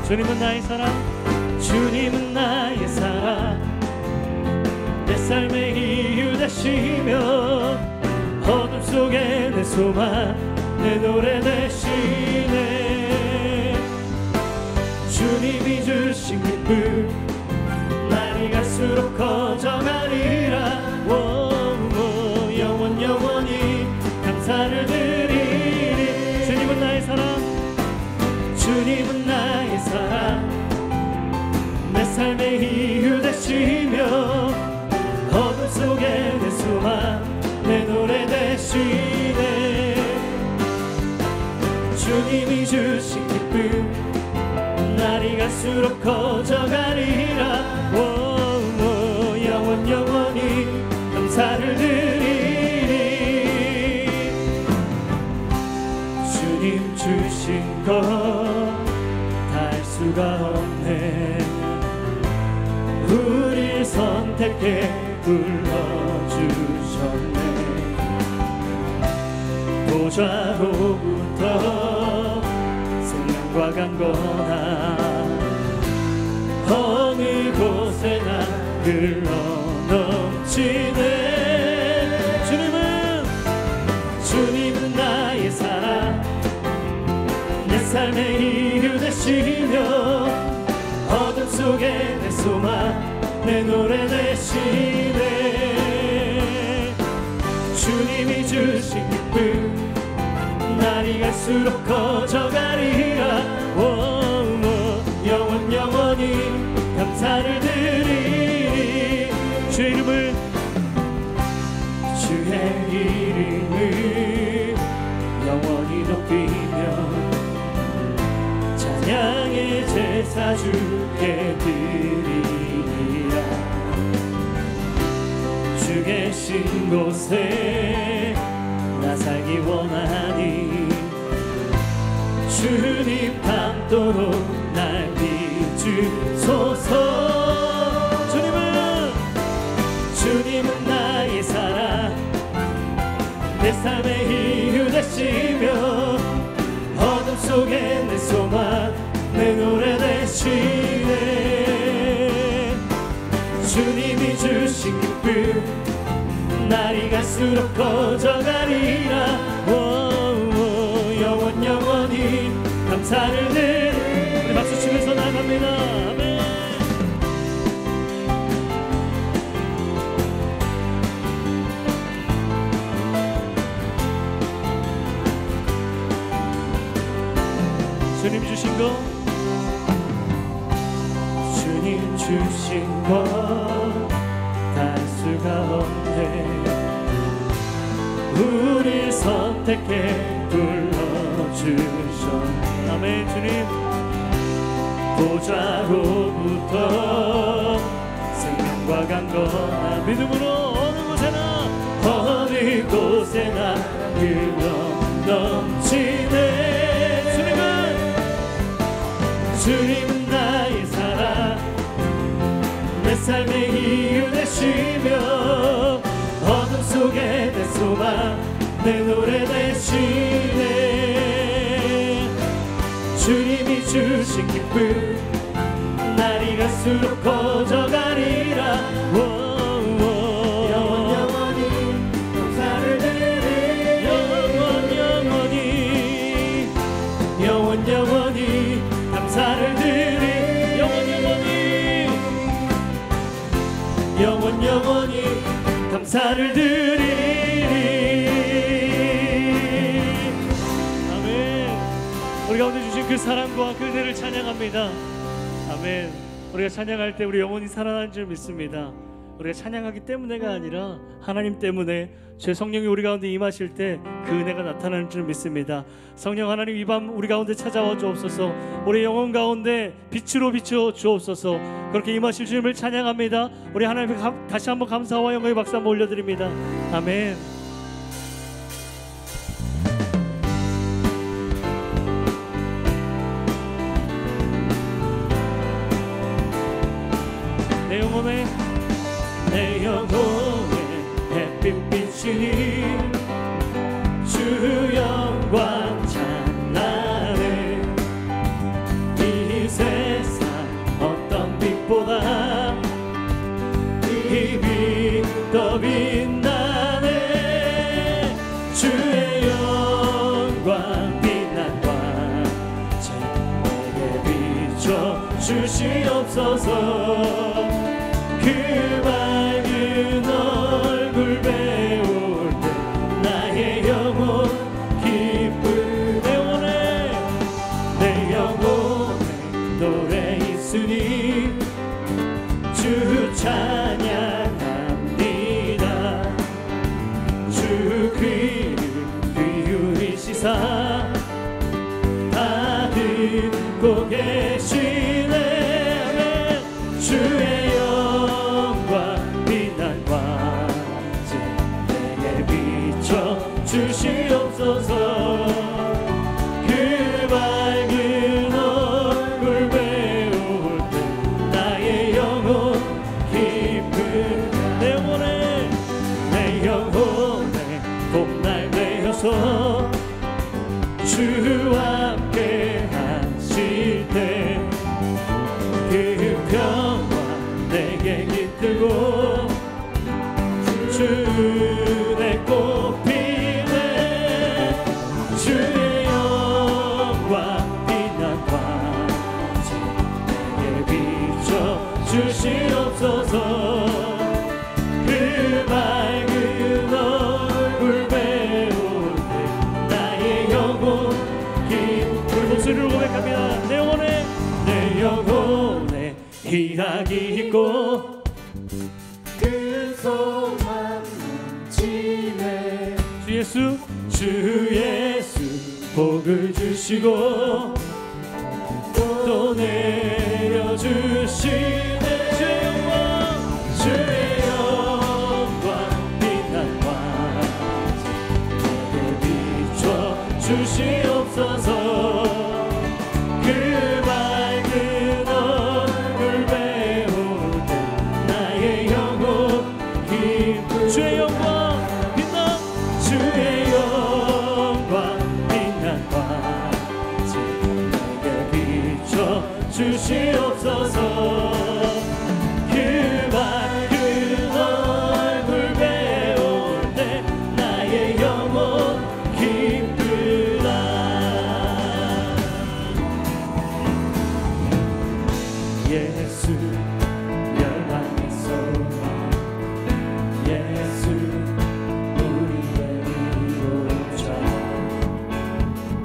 주님은 나의 사랑, 주님은 나의 사랑, 내 삶의 이유 되시며 어둠 속에 내 소망, 내 노래 되시네. 주님이 주신 기쁨 날이 갈수록 커져가리라. 영원 영원히 감사를 드리리. 주님은 나의 사랑, 주님은 나의 사랑, 내 삶의 이유 되시며 어둠 속에 내 소망, 내 노래 되시네. 주님이 주신 기쁨 날이 갈수록 커져가리라. 영원 영원히 감사를 드리리. 주님 주신 것 다 할 수가 없네. 우릴 선택해 불러주셨네. 보좌로부터 생명과 강건한 어느 곳에나 흘러넘치네. 주님은 나의 사랑, 내 삶의 이유 되시며 어둠 속에 내 소망, 내 노래 되시네. 주님이 주신 기쁨 날이 갈수록 커져가리라. 영원 영원히 감사를 드리리. 주의 이름을 영원히 높이며 찬양의 제사 주께 드리리라. 주 계신 곳에 나 살기 원하니 주님 밤도록 날 비추소서. 주님은 나의 사랑, 내 삶의 이유 되시며 어둠 속에 내 소망, 내 노래 되시네. 주님이 주신 기쁨 날이 갈수록 커져가리라. 영원 영원히 감사를 드리. 우리 박수 치면서 나갑니다. 아멘. 주님 주신 것, 주님 주신 것 다 할 수가 없네. 우릴 선택해 불러주셨네. 아멘. 주님 보좌로부터 생명과 강건한 믿음으로 어느 곳에나 흘러넘치네. 주님은 나의 사랑, 내 삶의 이유 되시며 어둠 속에 내 소망, 내 노래 되시네. 주님이 주신 기쁨 날이 갈수록 커져가리라. 영원 영원히 감사를 드리. 영원 영원히 감사를 드리. 영원 영원히 감사를 드리리. 아멘. 우리 가운데 주신 그 사랑과 그 은혜를 찬양합니다. 아멘. 우리가 찬양할 때 우리 영혼이 살아나는 줄 믿습니다. 우리가 찬양하기 때문에가 아니라 하나님 때문에 제 성령이 우리 가운데 임하실 때 그 은혜가 나타나는 줄 믿습니다. 성령 하나님, 이 밤 우리 가운데 찾아와 주옵소서. 우리 영혼 가운데 빛으로 비춰 주옵소서. 그렇게 임하실 주님을 찬양합니다. 우리 하나님 다시 한번 감사와 영광의 박수 한번 올려드립니다. 아멘. 내 영혼에 햇빛 주 영광 찬란해. 이 세상 더 빛나네. 주의 영광 빛난과 내게 비춰 주시옵소서. 그 밝은 얼굴 배울 때 나의 영혼 기쁨. 내 영혼에 노래 있으니 주 찬양합니다. 주 귀를 기울이시사 다 듣고 계시네. 주의 영광 빛난 광채 내게 비춰 주시옵소서. 그 밝은 얼굴 배울 때 나의 영혼 기쁨. 내 영혼에 봄날 되어서 주와 함께 하실 때 그 평화 내게 깃들고 주내 꽃피네. 주의 영광 빛난 광채 내게 비춰 주시옵소서. 그 밝은 얼굴 배울 때 나의 영혼 우리 목소리를 고백합니다. 내 영혼에 희락이 있고 그 소망 넘치네. 주 예수 복을 주시고 또 내려주시네. 주의 영광 빛난 광채 내게 비춰 주시옵소서. 그 밝은 얼굴 배울 때 나의 영혼 기쁨. 주의 영광 빛난 광채 내게 비춰 주시옵소서. 그 밝은 얼굴 배울 때 나의 영혼 기쁘다. 예수 열방의 소망, 예수 우리의 위로자.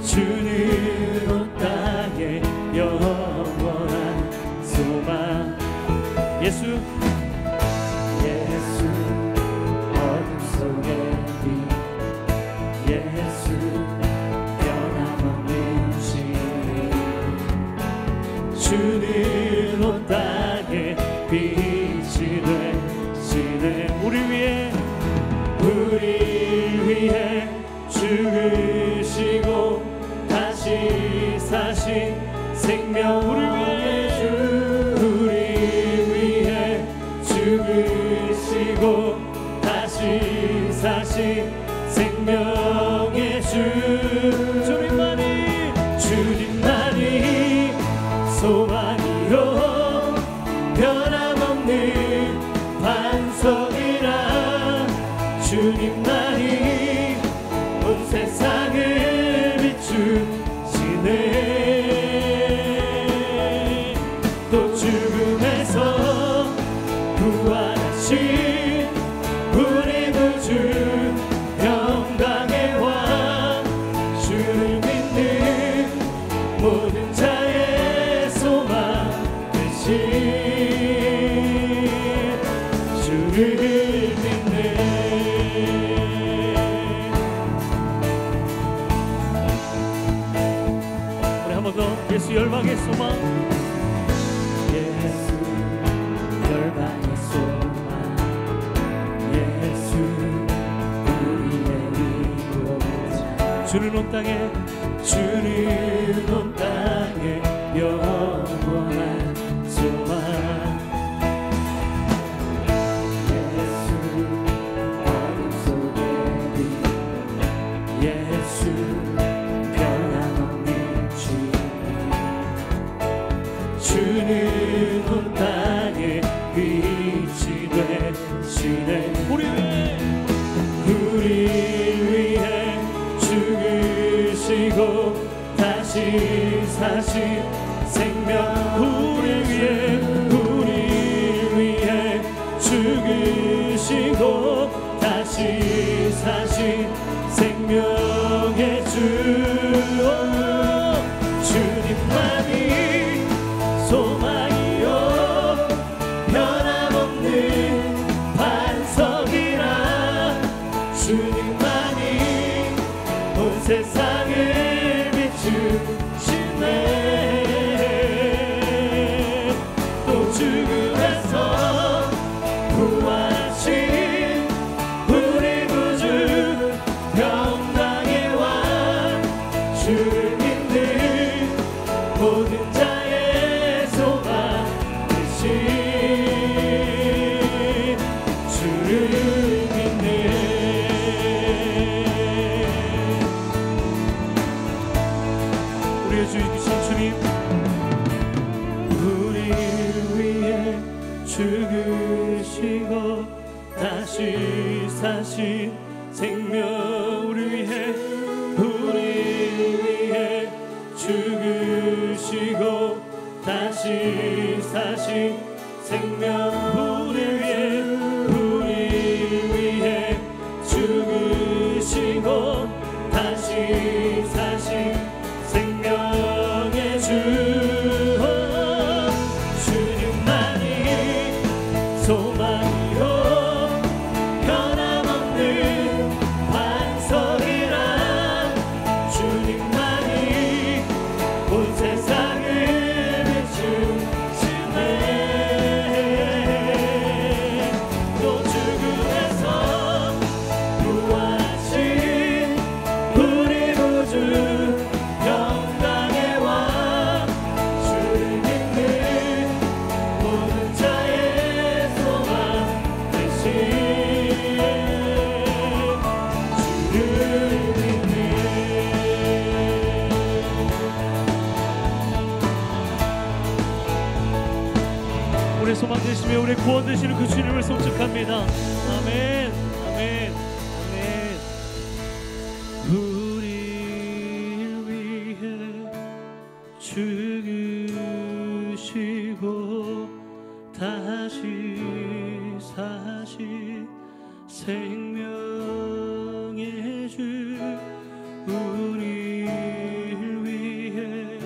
주는 온 땅에 영원한 소망. 예수 어둠 속의 빛, 예수 변함없는 진리. 주는 온 땅에 빛이 되시네. 우리 위해 죽으시고 다시 사신 생명의 주. 우리 위해 죽으시고 다시 사신 생명의 주. 주님만이 소망이요 변함없는 반석이라. 주님만이 온 세상을 비추시네. 또 죽음에서 부활하신 우리 구주 영광의 왕. 주를 믿는 모든 자의 소망 되신 주를 믿네. 우리 한 번 더 예수 열방의 소망. 예수 열방의 소망, 예수 우리의 위로자. 주는 온 땅에 영원한 소망. 예수 어둠 속의 빛, 예수 변함없는 주. 주는 온 땅에 빛이 되시네. 우리 죽음에서 부활하신 우리 구주 평강의 왕 주를 믿는 모든 자의 소망 되신 주를 믿는 우리의 주이신 주님, 우리를 위해 죽으시고 다시 사신 생명, 우리를 위해 죽으시고 다시 사신 생명, 우리를 위해 죽으시고 다시 사신 생명의 주, 주님만이 소망이요 변함없는 반석이라, 주님만이 온 세상을 비추시네. 또 죽음에서 부활하신 우리 구주 평강의 왕 주를 믿는 모든 자의 소망 되신 주를 믿는 우리 소망 되시며 우리 구원 되시는 그 주님을 송축합니다. 아멘, 아멘, 아멘. 우리를 위해 죽으시고 다시 사신 생명의 주, 우리를 위해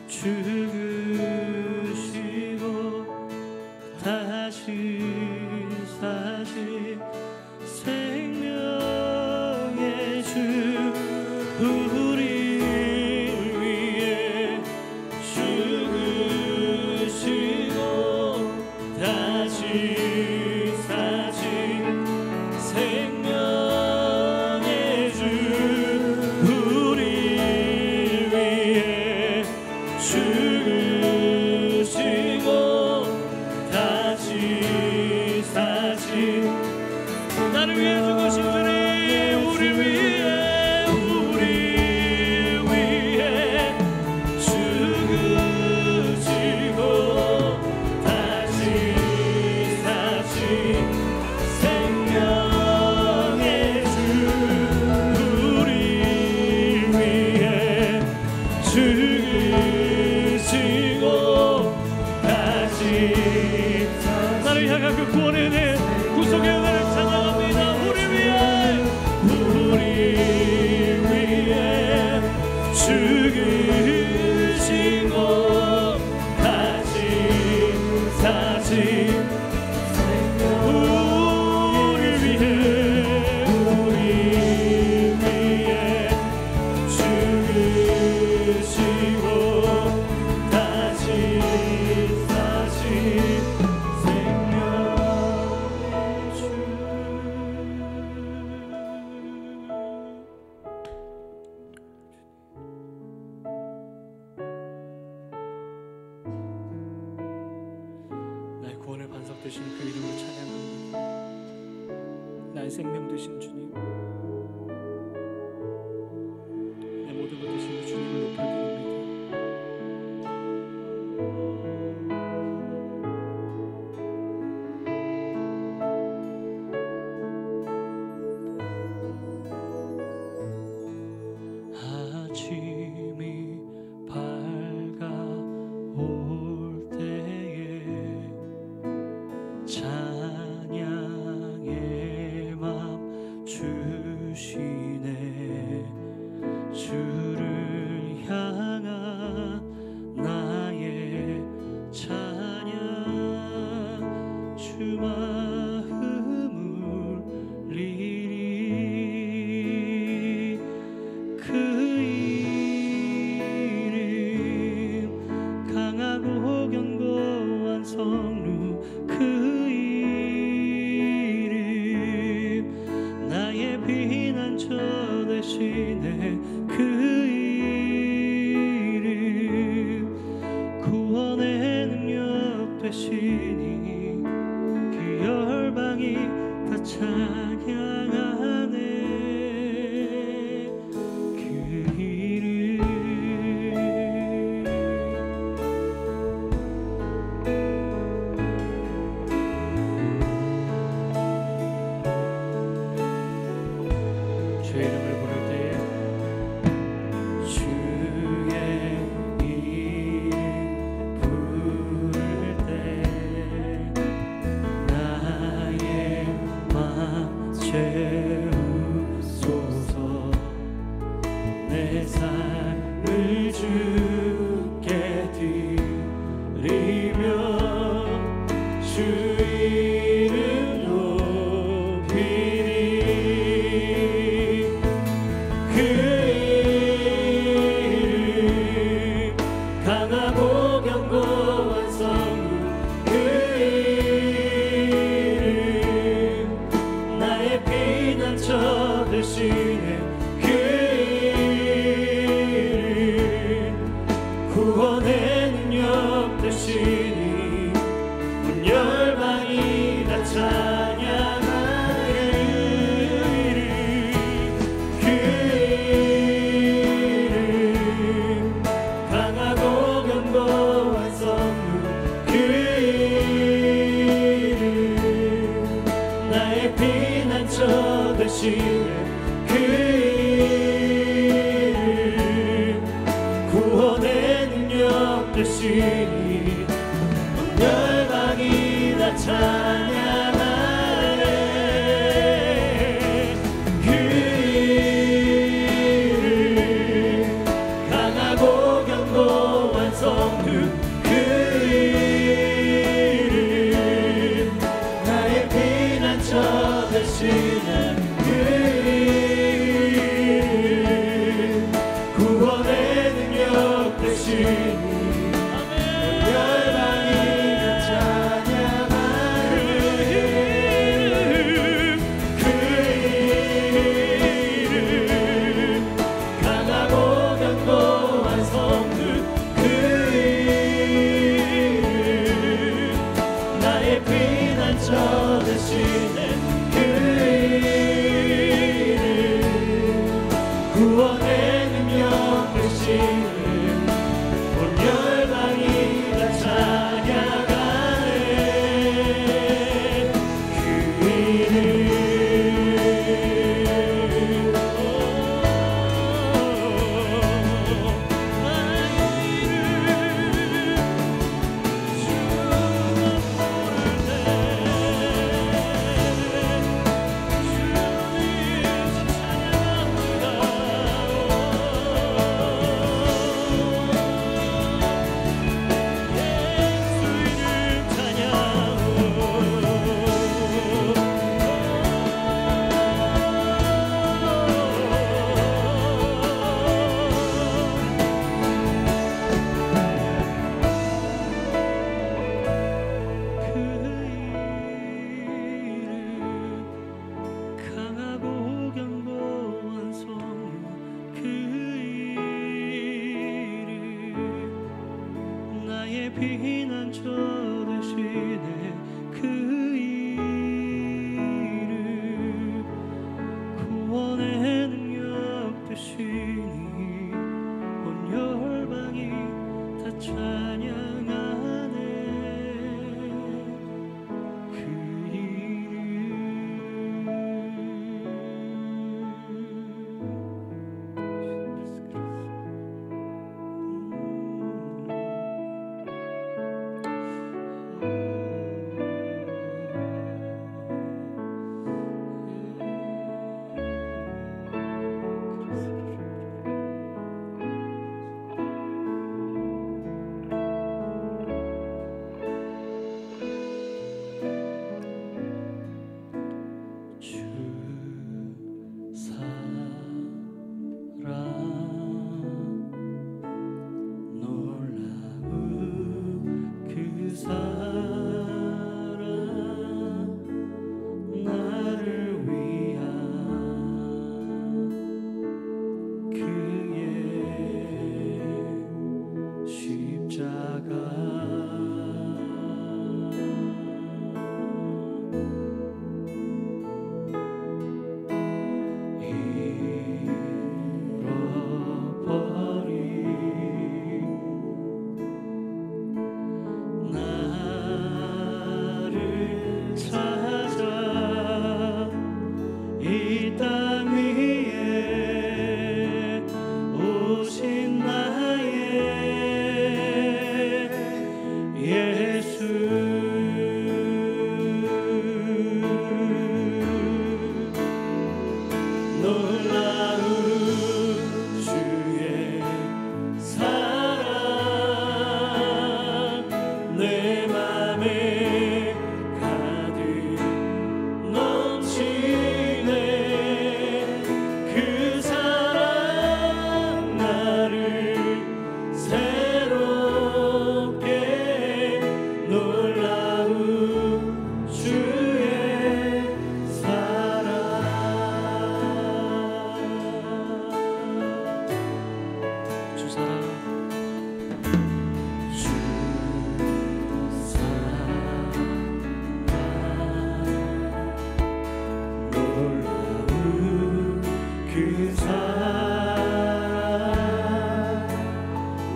죽으시고 다시 사신 생명의 주, 우리를 위해 죽으시고 다시 사신 생명의 주, 우리를 위해 죽으시고 다시 사신, 나를 위해 죽으신 주님, 우리 위해 죽으시고 다시 사신 생명의 주, 우리를 위해 죽으시고 다시 나를 향한 그 구원의 은혜, 구속의 은혜를 찬양합니다. 우리 위해 죽으시고 다시 사신 생명, 우리를 위해 죽으시고 다시 사신 생명의 주. 나의 구원의 반석 되신 그 이름을 찬양합니다. 나의 생명 되신 주님, 내 모든 것 되신 그 주님을 높여드립니다. 아침이 밝아올 때에 찬양의 맘 주 되시니 그 열방이 다 찬양하네. 그 이름 주의 이름을 부를 때 주의 이름 부를 때 나의 맘 채우소서. 내 삶을 주께 드리며 주 이름 높이리. 그 이름 강하고 견고한 성문, 그 이름 나의 피난처 되시네. 그 이름 구원의 능력 되시니 온 열방이 다 찬양하네. 그 이름 강하고 견고한 성문, 그 이름 나의 피난처 되시네. 그 이름 구원의 능력 되시니 온 열방이 다 찬양하네. 그 이름 강하고 견고한 성문, 그 이름 나의 피난처 되시네. 그 이름 구원의 능력 되시니 열방이 다 찬양하네. 그 이름 강하고 견고한 성문, 그 이름 나의 피난처 되시네. 그 이름 구원의 능력 되시네. 온 열방이 다 찬양하네. 그 이름 나의 이름 주가 부를 때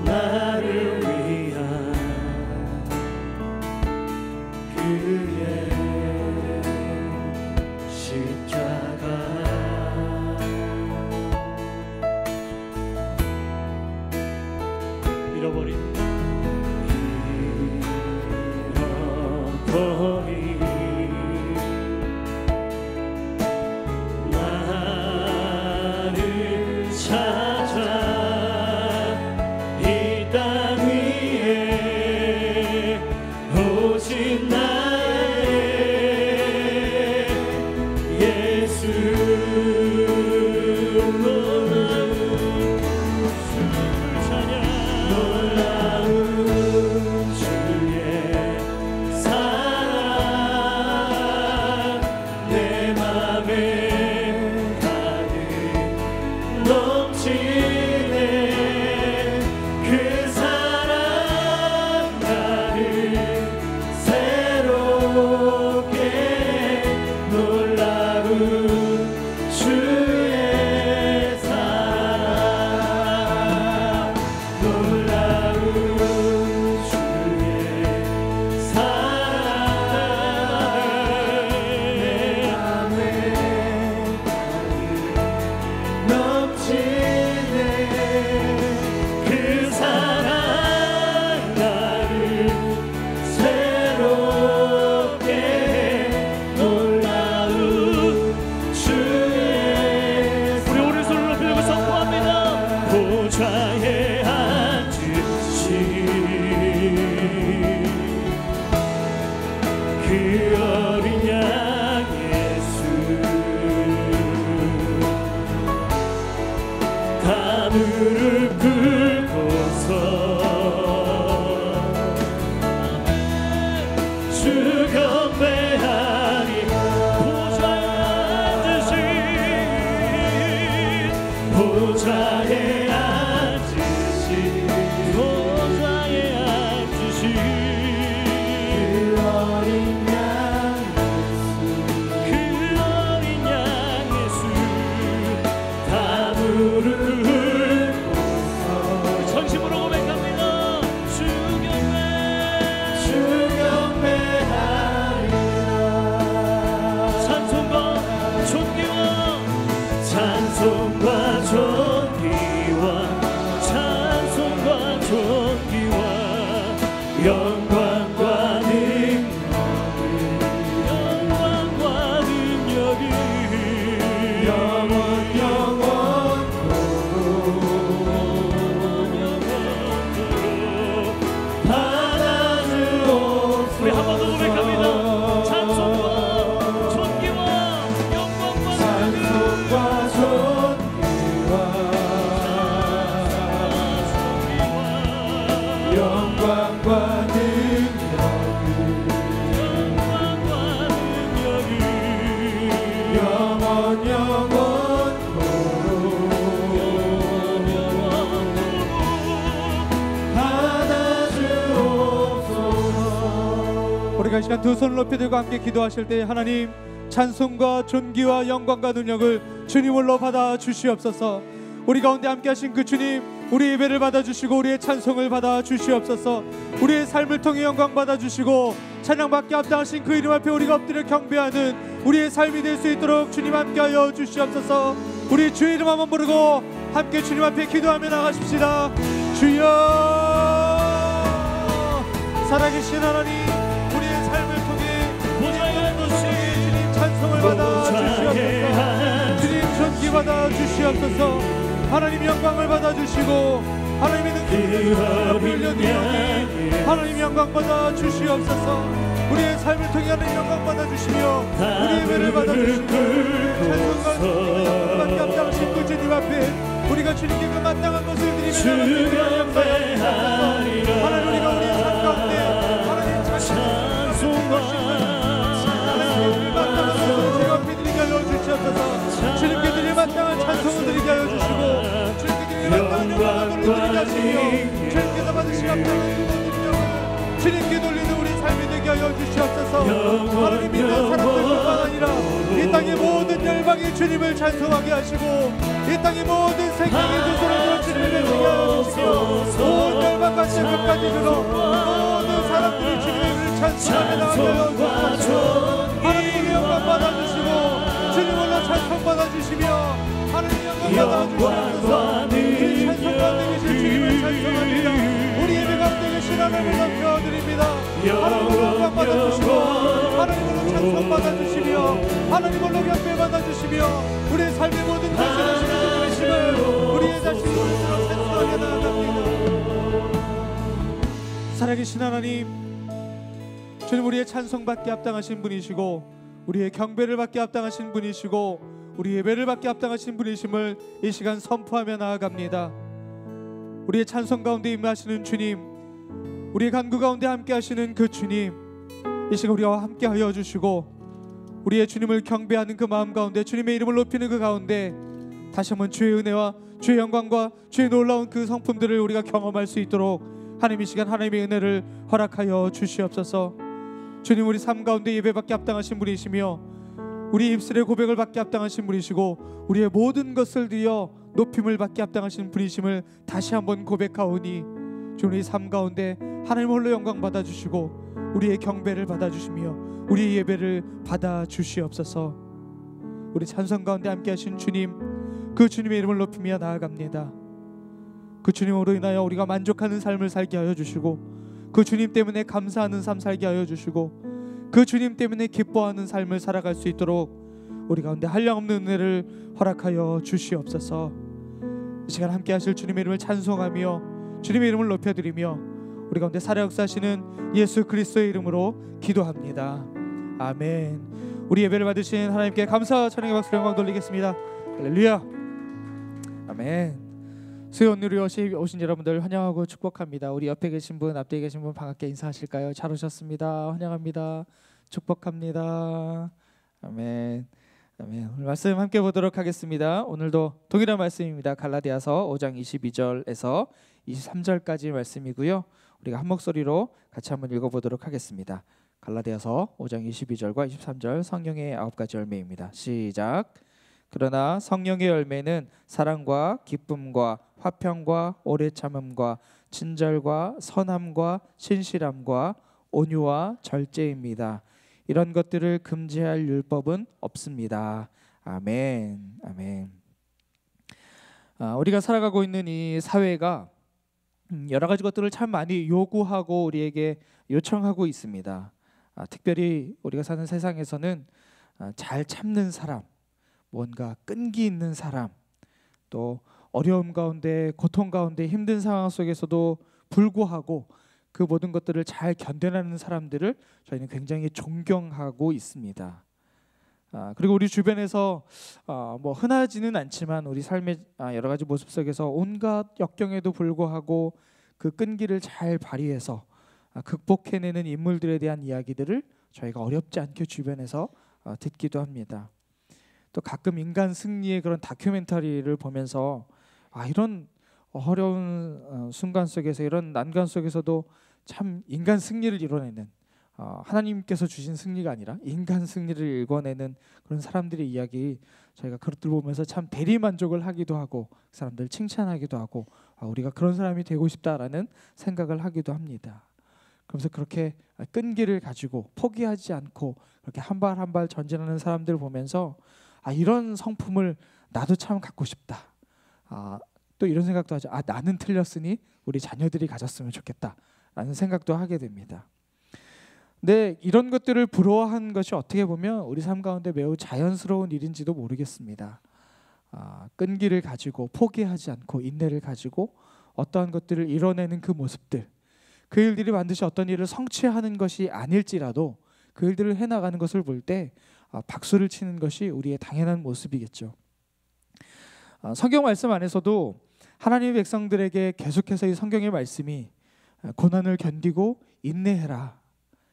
나를 위한 그의 십자가 잃어버린 나를 찾아 이 땅 위에 오직 나의 예수 놀라운 주의 사랑 내 맘에 가득 넘치네 그 사랑 나를 새롭게 놀라운 주의 사랑 놀라운 주의 사랑 내 맘에 넘치네 그 사랑 나를 새롭게 놀라운 주의 우리 오른손을 높이고 선포합니다. 보좌에 앉으신 그 어린 양 예수 다 무릎 꿇고서 주 경배하리 보좌에 앉으신 그 어린 양 예수 다 무릎 꿇고서 전심으로 고백합니다. 주 경배하리라 찬송과 존귀와 영광과 능력이 영원토록 받아주옵소서. 우리 한 번 더 고백합니다. 찬송과 존귀와 영광과 우리가 이 시간 두 손을 높이 들고 함께 기도하실 때 하나님 찬송과 존귀와 영광과 능력을 주님으로 받아 주시옵소서. 우리 가운데 함께 하신 그 주님 우리 예배를 받아주시고 우리의 찬송을 받아주시옵소서. 우리의 삶을 통해 영광 받아주시고 찬양받게 합당하신 그 이름 앞에 우리가 엎드려 경배하는 우리의 삶이 될 수 있도록 주님 함께하여 주시옵소서. 우리 주의 이름 한번 부르고 함께 주님 앞에 기도하며 나가십시다. 주여 살아계신 하나님 우리의 삶을 통해 보좌에 주님 찬송을 받아주시옵소서. 주님 존귀 받아주시옵소서. 하나님 영광을 받아주시고 하나님의 능력을 올려드리오니 하나님 영광 받아주시옵소서. 우리의 삶을 통해 하나님 영광 받아주시며 우리의 예배를 받아주시고 찬송과 영광받게 합당하신 그 주님 앞에 우리가 주님께 그 마땅한 것을 드리며 하나님 우리가 우리의 삶 가운데 하나님 찬송과 하나님을 마땅한 것을 제 앞에 드리게 하여 주시옵소서. 주님께 드릴 마땅한 찬송을 드리게 하여 주시고 주님께 드릴 마땅한 영광을 돌려드리게 하시며 주님께서 받으시기 합당한 능력을 주님께 돌리는 우리 삶이 되게 하여 주시옵소서. 하나님 믿는 사람들뿐만 아니라 이 땅의 모든 열방 열방의 주님을 찬송하게 하시고 이 땅의 모든 생명의 두 손을 들어 주님을 외치게 하여 주시며 온 열방과 끝까지 들어 모든 사람들이 주님의 이름을 찬송하게 나가게 하여 주시옵소서. 하나님의 영광 받아주시고 주님 홀로 찬송 받아주시며 하나님의 영광 받아주시옵소서. 주님 찬송 가운데 계신 주님을 찬송합니다. 우리 예배 가운데 계신 하나님을 높여드립니다. 하나님의 영광 받아주시고 하나님으로 찬송 받아주시며 하나님으로 경배 받아주시며 우리의 삶의 모든 것을 하시는 주님이심을 우리의 자신을 찬송하게 나아갑니다. 살아계신 하나님, 주님 우리의 찬송받기 합당하신 분이시고 우리의 경배를 받기 합당하신 분이시고 우리 예배를 받기 합당하신 분이심을 이 시간 선포하며 나아갑니다. 우리의 찬송 가운데 임하시는 주님, 우리의 간구 가운데 함께 하시는 그 주님, 이 시간 우리와 함께 하여 주시고 우리의 주님을 경배하는 그 마음 가운데 주님의 이름을 높이는 그 가운데 다시 한번 주의 은혜와 주의 영광과 주의 놀라운 그 성품들을 우리가 경험할 수 있도록 하나님 이 시간 하나님의 은혜를 허락하여 주시옵소서. 주님 우리 삶 가운데 예배받기 합당하신 분이시며 우리 입술의 고백을 받기 합당하신 분이시고 우리의 모든 것을 드려 높임을 받기 합당하신 분이심을 다시 한번 고백하오니 주님 우리 삶 가운데 하나님 홀로 영광 받아주시고 우리의 경배를 받아주시며 우리의 예배를 받아주시옵소서. 우리 찬송 가운데 함께 하신 주님, 그 주님의 이름을 높이며 나아갑니다. 그 주님으로 인하여 우리가 만족하는 삶을 살게 하여 주시고 그 주님 때문에 감사하는 삶 살게 하여 주시고 그 주님 때문에 기뻐하는 삶을 살아갈 수 있도록 우리 가운데 한량없는 은혜를 허락하여 주시옵소서. 이 시간 함께 하실 주님의 이름을 찬송하며 주님의 이름을 높여드리며 우리 가운데 살아 역사하시는 예수 그리스도의 이름으로 기도합니다. 아멘. 우리 예배를 받으신 하나님께 감사와 찬양의 박수로 영광 돌리겠습니다. 할렐루야. 아멘. 수요 오늘에 오신 여러분들 환영하고 축복합니다. 우리 옆에 계신 분, 앞에 계신 분 반갑게 인사하실까요? 잘 오셨습니다. 환영합니다. 축복합니다. 아멘. 아멘. 오늘 말씀 함께 보도록 하겠습니다. 오늘도 동일한 말씀입니다. 갈라디아서 5장 22절에서 23절까지 말씀이고요. 우리가 한 목소리로 같이 한번 읽어보도록 하겠습니다. 갈라디아서 5장 22절과 23절 성령의 9가지 열매입니다. 시작. 그러나 성령의 열매는 사랑과 기쁨과 화평과 오래 참음과 친절과 선함과 신실함과 온유와 절제입니다. 이런 것들을 금지할 율법은 없습니다. 아멘. 아멘. 우리가 살아가고 있는 이 사회가 여러 가지 것들을 참 많이 요구하고 우리에게 요청하고 있습니다. 특별히 우리가 사는 세상에서는 잘 참는 사람, 뭔가 끈기 있는 사람, 또 어려움 가운데 고통 가운데 힘든 상황 속에서도 불구하고 그 모든 것들을 잘 견뎌내는 사람들을 저희는 굉장히 존경하고 있습니다. 그리고 우리 주변에서 뭐 흔하지는 않지만 우리 삶의 여러 가지 모습 속에서 온갖 역경에도 불구하고 그 끈기를 잘 발휘해서 극복해내는 인물들에 대한 이야기들을 저희가 어렵지 않게 주변에서 듣기도 합니다. 또 가끔 인간 승리의 그런 다큐멘터리를 보면서 이런 어려운 순간 속에서 이런 난관 속에서도 참 인간 승리를 이뤄내는 하나님께서 주신 승리가 아니라 인간 승리를 이뤄내는 그런 사람들의 이야기 저희가 그것들 보면서 참 대리만족을 하기도 하고 그 사람들 칭찬하기도 하고 우리가 그런 사람이 되고 싶다라는 생각을 하기도 합니다. 그러면서 그렇게 끈기를 가지고 포기하지 않고 그렇게 한 발 한 발 전진하는 사람들을 보면서 이런 성품을 나도 참 갖고 싶다. 또 이런 생각도 하죠. 나는 틀렸으니 우리 자녀들이 가졌으면 좋겠다라는 생각도 하게 됩니다. 근데 이런 것들을 부러워한 것이 어떻게 보면 우리 삶 가운데 매우 자연스러운 일인지도 모르겠습니다. 끈기를 가지고 포기하지 않고 인내를 가지고 어떠한 것들을 이뤄내는 그 모습들, 그 일들이 반드시 어떤 일을 성취하는 것이 아닐지라도 그 일들을 해나가는 것을 볼 때 박수를 치는 것이 우리의 당연한 모습이겠죠. 성경 말씀 안에서도 하나님의 백성들에게 계속해서 이 성경의 말씀이 고난을 견디고 인내해라,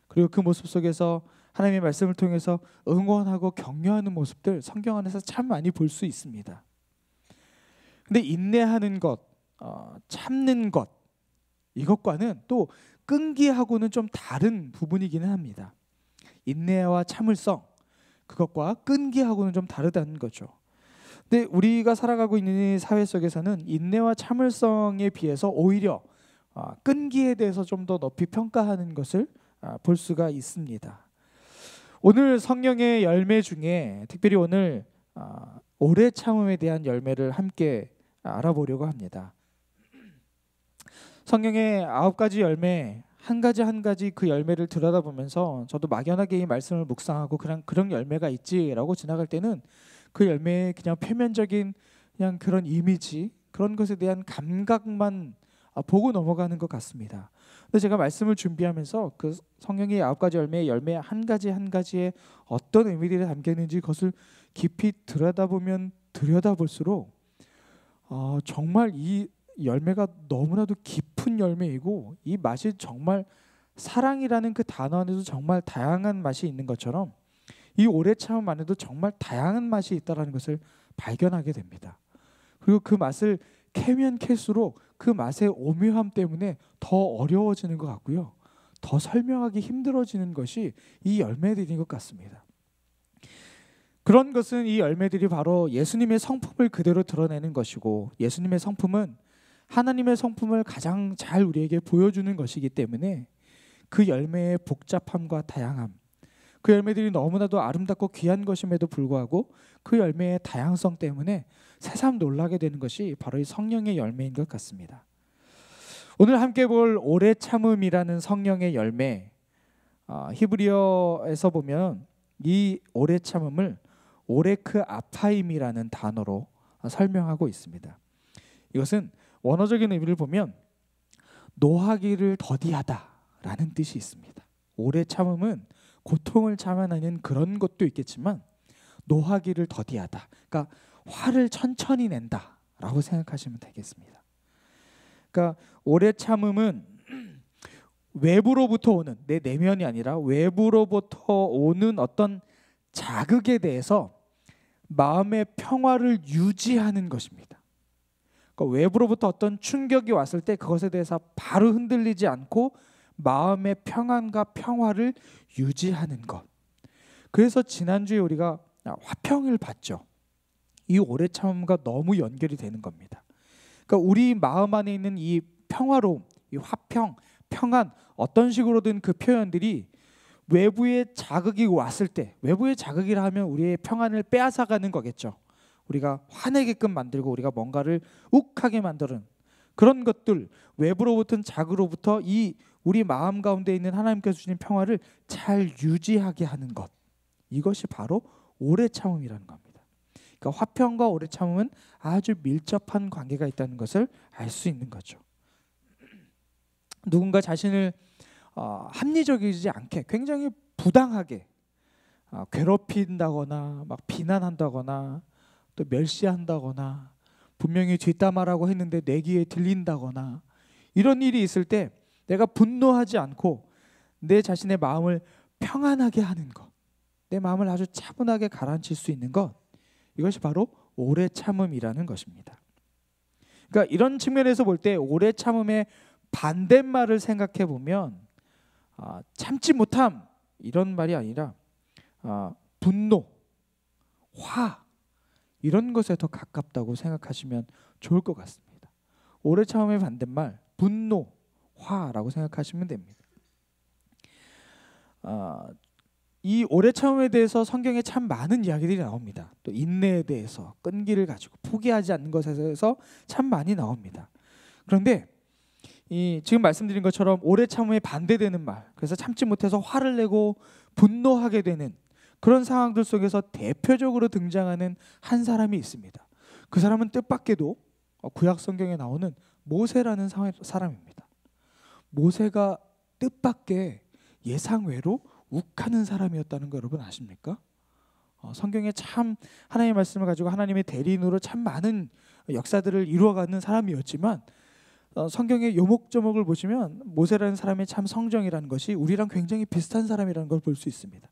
그리고 그 모습 속에서 하나님의 말씀을 통해서 응원하고 격려하는 모습들 성경 안에서 참 많이 볼 수 있습니다. 근데 인내하는 것, 참는 것, 이것과는 또 끈기하고는 좀 다른 부분이기는 합니다. 인내와 참을성, 그것과 끈기하고는 좀 다르다는 거죠. 근데 우리가 살아가고 있는 이 사회 속에서는 인내와 참을성에 비해서 오히려 끈기에 대해서 좀 더 높이 평가하는 것을 볼 수가 있습니다. 오늘 성령의 열매 중에 특별히 오늘 오래 참음에 대한 열매를 함께 알아보려고 합니다. 성령의 9가지 열매 한 가지 한 가지 그 열매를 들여다보면서 저도 막연하게 이 말씀을 묵상하고 그런 열매가 있지라고 지나갈 때는 그 열매의 그냥 표면적인 그냥 그런 이미지 그런 것에 대한 감각만 보고 넘어가는 것 같습니다. 근데 제가 말씀을 준비하면서 그 성령의 9가지 열매의 열매 한 가지 한 가지에 어떤 의미들이 담겨 있는지 그것을 깊이 들여다볼수록 정말 이 열매가 너무나도 깊은 열매이고 이 맛이 정말 사랑이라는 그 단어 안에도 정말 다양한 맛이 있는 것처럼 이 오래 참음 안에도 정말 다양한 맛이 있다는 것을 발견하게 됩니다. 그리고 그 맛을 캐면 캘수록 그 맛의 오묘함 때문에 더 어려워지는 것 같고요. 더 설명하기 힘들어지는 것이 이 열매들인 것 같습니다. 그런 것은 이 열매들이 바로 예수님의 성품을 그대로 드러내는 것이고 예수님의 성품은 하나님의 성품을 가장 잘 우리에게 보여주는 것이기 때문에 그 열매의 복잡함과 다양함 그 열매들이 너무나도 아름답고 귀한 것임에도 불구하고 그 열매의 다양성 때문에 새삼 놀라게 되는 것이 바로 이 성령의 열매인 것 같습니다. 오늘 함께 볼 오래 참음이라는 성령의 열매 히브리어에서 보면 이 오래 참음을 오레크 아파임이라는 단어로 설명하고 있습니다. 이것은 원어적인 의미를 보면 노하기를 더디하다라는 뜻이 있습니다. 오래 참음은 고통을 참아내는 그런 것도 있겠지만 노하기를 더디하다. 그러니까 화를 천천히 낸다라고 생각하시면 되겠습니다. 그러니까 오래 참음은 외부로부터 오는 내 내면이 아니라 외부로부터 오는 어떤 자극에 대해서 마음의 평화를 유지하는 것입니다. 그러니까 외부로부터 어떤 충격이 왔을 때 그것에 대해서 바로 흔들리지 않고 마음의 평안과 평화를 유지하는 것. 그래서 지난주에 우리가 화평을 봤죠. 이 오래 참음과 너무 연결이 되는 겁니다. 그러니까 우리 마음 안에 있는 이 평화로움, 이 화평, 평안 어떤 식으로든 그 표현들이 외부의 자극이 왔을 때 외부의 자극이라 하면 우리의 평안을 빼앗아가는 거겠죠. 우리가 화내게끔 만들고 우리가 뭔가를 욱하게 만드는 그런 것들 외부로부터 자극으로부터 이 우리 마음 가운데 있는 하나님께서 주신 평화를 잘 유지하게 하는 것 이것이 바로 오래 참음이라는 겁니다. 그러니까 화평과 오래 참음은 아주 밀접한 관계가 있다는 것을 알 수 있는 거죠. 누군가 자신을 합리적이지 않게 굉장히 부당하게 괴롭힌다거나 막 비난한다거나 또 멸시한다거나 분명히 뒷담화라고 했는데 내 귀에 들린다거나 이런 일이 있을 때 내가 분노하지 않고 내 자신의 마음을 평안하게 하는 것 내 마음을 아주 차분하게 가라앉힐 수 있는 것 이것이 바로 오래 참음이라는 것입니다. 그러니까 이런 측면에서 볼 때 오래 참음의 반대말을 생각해 보면 참지 못함 이런 말이 아니라 분노, 화 이런 것에 더 가깝다고 생각하시면 좋을 것 같습니다. 오래 참음의 반대말 분노, 화라고 생각하시면 됩니다. 이 오래 참음에 대해서 성경에 참 많은 이야기들이 나옵니다. 또 인내에 대해서 끈기를 가지고 포기하지 않는 것에 대해서 참 많이 나옵니다. 그런데 지금 말씀드린 것처럼 오래 참음에 반대되는 말 그래서 참지 못해서 화를 내고 분노하게 되는 그런 상황들 속에서 대표적으로 등장하는 한 사람이 있습니다. 그 사람은 뜻밖에도 구약 성경에 나오는 모세라는 사람입니다. 모세가 뜻밖의 예상외로 욱하는 사람이었다는 거 여러분 아십니까? 성경에 참 하나님의 말씀을 가지고 하나님의 대리인으로 참 많은 역사들을 이루어가는 사람이었지만 성경의 요목조목을 보시면 모세라는 사람의 참 성정이라는 것이 우리랑 굉장히 비슷한 사람이라는 걸 볼 수 있습니다.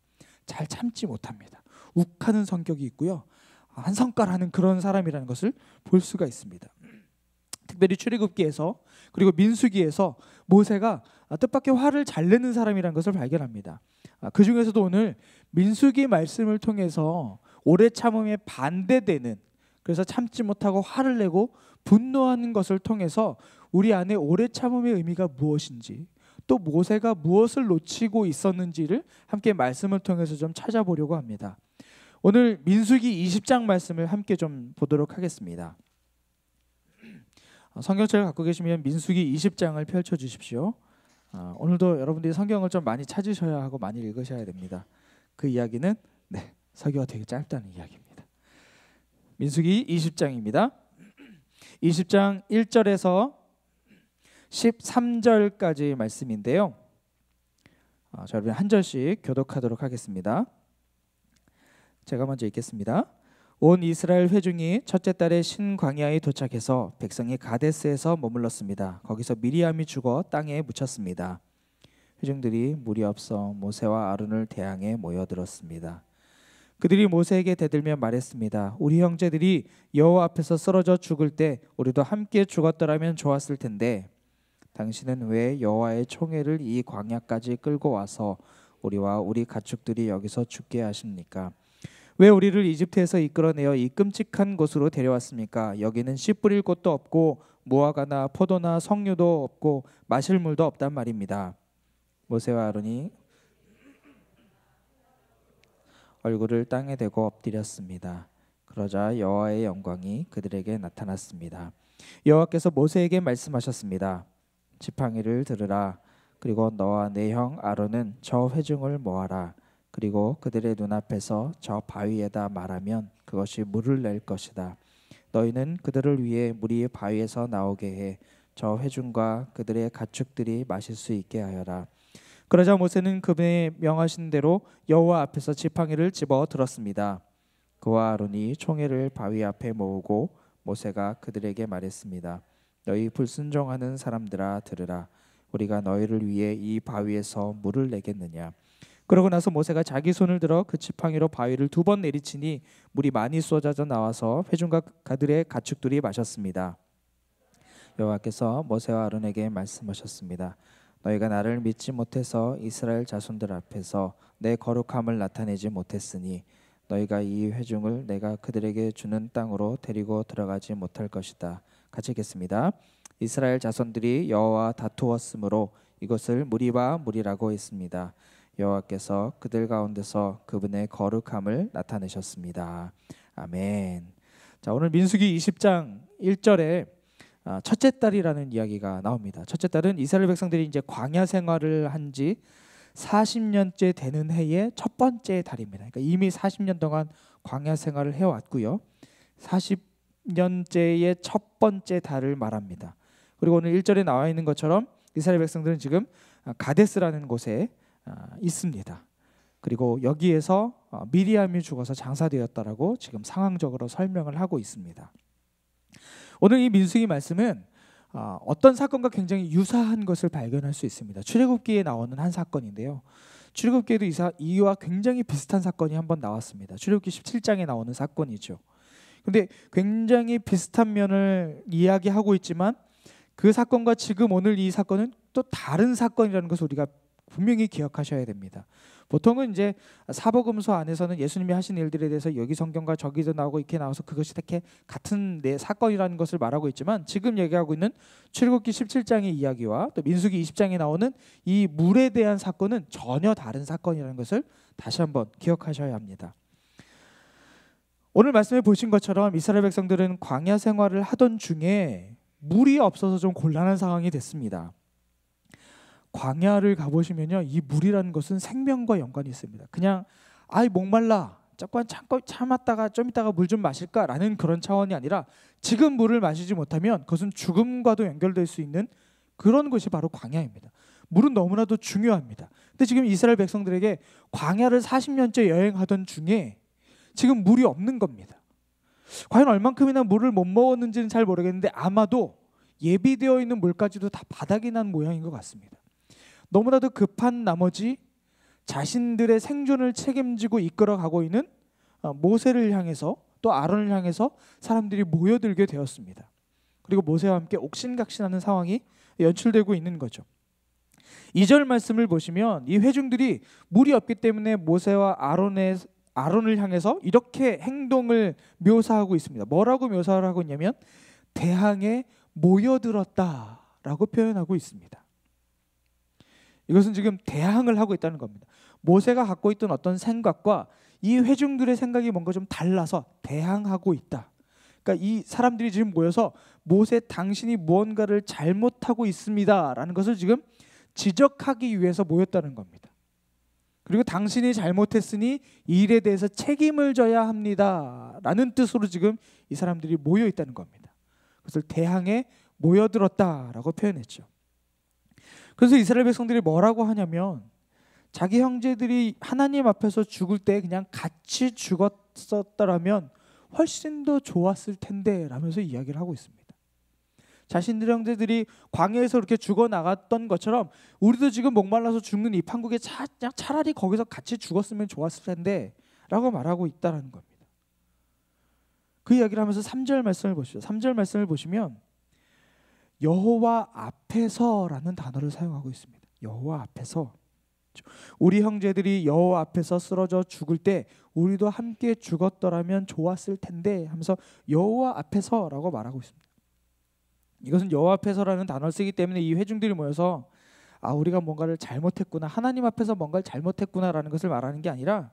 잘 참지 못합니다. 욱하는 성격이 있고요. 한 성깔하는 그런 사람이라는 것을 볼 수가 있습니다. 특별히 출애굽기에서 그리고 민수기에서 모세가 뜻밖의 화를 잘 내는 사람이라는 것을 발견합니다. 그 중에서도 오늘 민수기 말씀을 통해서 오래 참음에 반대되는, 그래서 참지 못하고 화를 내고 분노하는 것을 통해서 우리 안에 오래 참음의 의미가 무엇인지, 또 모세가 무엇을 놓치고 있었는지를 함께 말씀을 통해서 좀 찾아보려고 합니다. 오늘 민수기 20장 말씀을 함께 좀 보도록 하겠습니다. 성경책을 갖고 계시면 민수기 20장을 펼쳐 주십시오. 오늘도 여러분들이 성경을 좀 많이 찾으셔야 하고 많이 읽으셔야 됩니다. 그 이야기는 설교가 되게 짧다는 이야기입니다. 민수기 20장입니다. 20장 1절에서 13절까지 말씀인데요. 자, 여러분 한 절씩 교독하도록 하겠습니다. 제가 먼저 읽겠습니다. 온 이스라엘 회중이 첫째 달에 신광야에 도착해서 백성이 가데스에서 머물렀습니다. 거기서 미리암이 죽어 땅에 묻혔습니다. 회중들이 물이 없어 모세와 아론을 대항해 모여들었습니다. 그들이 모세에게 대들며 말했습니다. 우리 형제들이 여호와 앞에서 쓰러져 죽을 때 우리도 함께 죽었더라면 좋았을 텐데 당신은 왜 여호와의 총애를 이 광야까지 끌고 와서 우리와 우리 가축들이 여기서 죽게 하십니까? 왜 우리를 이집트에서 이끌어내어 이 끔찍한 곳으로 데려왔습니까? 여기는 씨 뿌릴 곳도 없고 무화과나 포도나 석류도 없고 마실 물도 없단 말입니다. 모세와 아론이 얼굴을 땅에 대고 엎드렸습니다. 그러자 여호와의 영광이 그들에게 나타났습니다. 여호와께서 모세에게 말씀하셨습니다. 지팡이를 들으라. 그리고 너와 내 형 아론은 저 회중을 모아라. 그리고 그들의 눈앞에서 저 바위에다 말하면 그것이 물을 낼 것이다. 너희는 그들을 위해 물이 바위에서 나오게 해 저 회중과 그들의 가축들이 마실 수 있게 하여라. 그러자 모세는 그분의 명하신 대로 여호와 앞에서 지팡이를 집어 들었습니다. 그와 아론이 총회를 바위 앞에 모으고 모세가 그들에게 말했습니다. 너희 불순종하는 사람들아 들으라. 우리가 너희를 위해 이 바위에서 물을 내겠느냐. 그러고 나서 모세가 자기 손을 들어 그 지팡이로 바위를 2번 내리치니 물이 많이 쏟아져 나와서 회중과 그들의 가축들이 마셨습니다. 여호와께서 모세와 아론에게 말씀하셨습니다. 너희가 나를 믿지 못해서 이스라엘 자손들 앞에서 내 거룩함을 나타내지 못했으니 너희가 이 회중을 내가 그들에게 주는 땅으로 데리고 들어가지 못할 것이다. 같이 읽겠습니다. 이스라엘 자손들이 여호와와 다투었으므로 이것을 무리바 무리라고 했습니다. 여호와께서 그들 가운데서 그분의 거룩함을 나타내셨습니다. 아멘. 자, 오늘 민수기 20장 1절에 첫째 달이라는 이야기가 나옵니다. 첫째 달은 이스라엘 백성들이 이제 광야 생활을 한 지 40년째 되는 해의 첫 번째 달입니다. 그러니까 이미 40년 동안 광야 생활을 해왔고요. 40년째의 첫 번째 달을 말합니다. 그리고 오늘 1절에 나와 있는 것처럼 이스라엘 백성들은 지금 가데스라는 곳에 있습니다. 그리고 여기에서 미리암이 죽어서 장사되었다라고 지금 상황적으로 설명을 하고 있습니다. 오늘 이 민수기 말씀은 어떤 사건과 굉장히 유사한 것을 발견할 수 있습니다. 출애굽기에 나오는 한 사건인데요. 출애굽기에도 이와 굉장히 비슷한 사건이 한번 나왔습니다. 출애굽기 17장에 나오는 사건이죠. 근데 굉장히 비슷한 면을 이야기하고 있지만 그 사건과 지금 오늘 이 사건은 또 다른 사건이라는 것을 우리가 분명히 기억하셔야 됩니다. 보통은 이제 사복음서 안에서는 예수님이 하신 일들에 대해서 여기 성경과 저기도 나오고 이렇게 나와서 그것이 이렇게 같은 사건이라는 것을 말하고 있지만 지금 얘기하고 있는 출애굽기 17장의 이야기와 또 민수기 20장에 나오는 이 물에 대한 사건은 전혀 다른 사건이라는 것을 다시 한번 기억하셔야 합니다. 오늘 말씀해 보신 것처럼 이스라엘 백성들은 광야 생활을 하던 중에 물이 없어서 좀 곤란한 상황이 됐습니다. 광야를 가보시면요, 이 물이라는 것은 생명과 연관이 있습니다. 그냥 목말라 잠깐 참았다가 좀 있다가 물 좀 마실까라는 그런 차원이 아니라 지금 물을 마시지 못하면 그것은 죽음과도 연결될 수 있는 그런 것이 바로 광야입니다. 물은 너무나도 중요합니다. 근데 지금 이스라엘 백성들에게 광야를 40년째 여행하던 중에 지금 물이 없는 겁니다. 과연 얼만큼이나 물을 못 먹었는지는 잘 모르겠는데 아마도 예비되어 있는 물까지도 다 바닥이 난 모양인 것 같습니다. 너무나도 급한 나머지 자신들의 생존을 책임지고 이끌어가고 있는 모세를 향해서 또 아론을 향해서 사람들이 모여들게 되었습니다. 그리고 모세와 함께 옥신각신하는 상황이 연출되고 있는 거죠. 2절 말씀을 보시면 이 회중들이 물이 없기 때문에 모세와 아론을 향해서 이렇게 행동을 묘사하고 있습니다. 뭐라고 묘사를 하고 있냐면 대항에 모여들었다라고 표현하고 있습니다. 이것은 지금 대항을 하고 있다는 겁니다. 모세가 갖고 있던 어떤 생각과 이 회중들의 생각이 뭔가 좀 달라서 대항하고 있다. 그러니까 이 사람들이 지금 모여서 모세 당신이 무언가를 잘못하고 있습니다라는 것을 지금 지적하기 위해서 모였다는 겁니다. 그리고 당신이 잘못했으니 이 일에 대해서 책임을 져야 합니다라는 뜻으로 지금 이 사람들이 모여 있다는 겁니다. 그것을 대항에 모여들었다라고 표현했죠. 그래서 이스라엘 백성들이 뭐라고 하냐면 자기 형제들이 하나님 앞에서 죽을 때 그냥 같이 죽었었더라면 훨씬 더 좋았을 텐데 라면서 이야기를 하고 있습니다. 자신들의 형제들이 광야에서 이렇게 죽어나갔던 것처럼 우리도 지금 목말라서 죽는 이 판국에 그냥 차라리 거기서 같이 죽었으면 좋았을 텐데 라고 말하고 있다는 겁니다. 그 이야기를 하면서 3절 말씀을 보시죠. 3절 말씀을 보시면 여호와 앞에서라는 단어를 사용하고 있습니다. 여호와 앞에서. 우리 형제들이 여호와 앞에서 쓰러져 죽을 때 우리도 함께 죽었더라면 좋았을 텐데 하면서 여호와 앞에서라고 말하고 있습니다. 이것은 여호와 앞에서라는 단어를 쓰기 때문에 이 회중들이 모여서 우리가 뭔가를 잘못했구나, 하나님 앞에서 뭔가를 잘못했구나라는 것을 말하는 게 아니라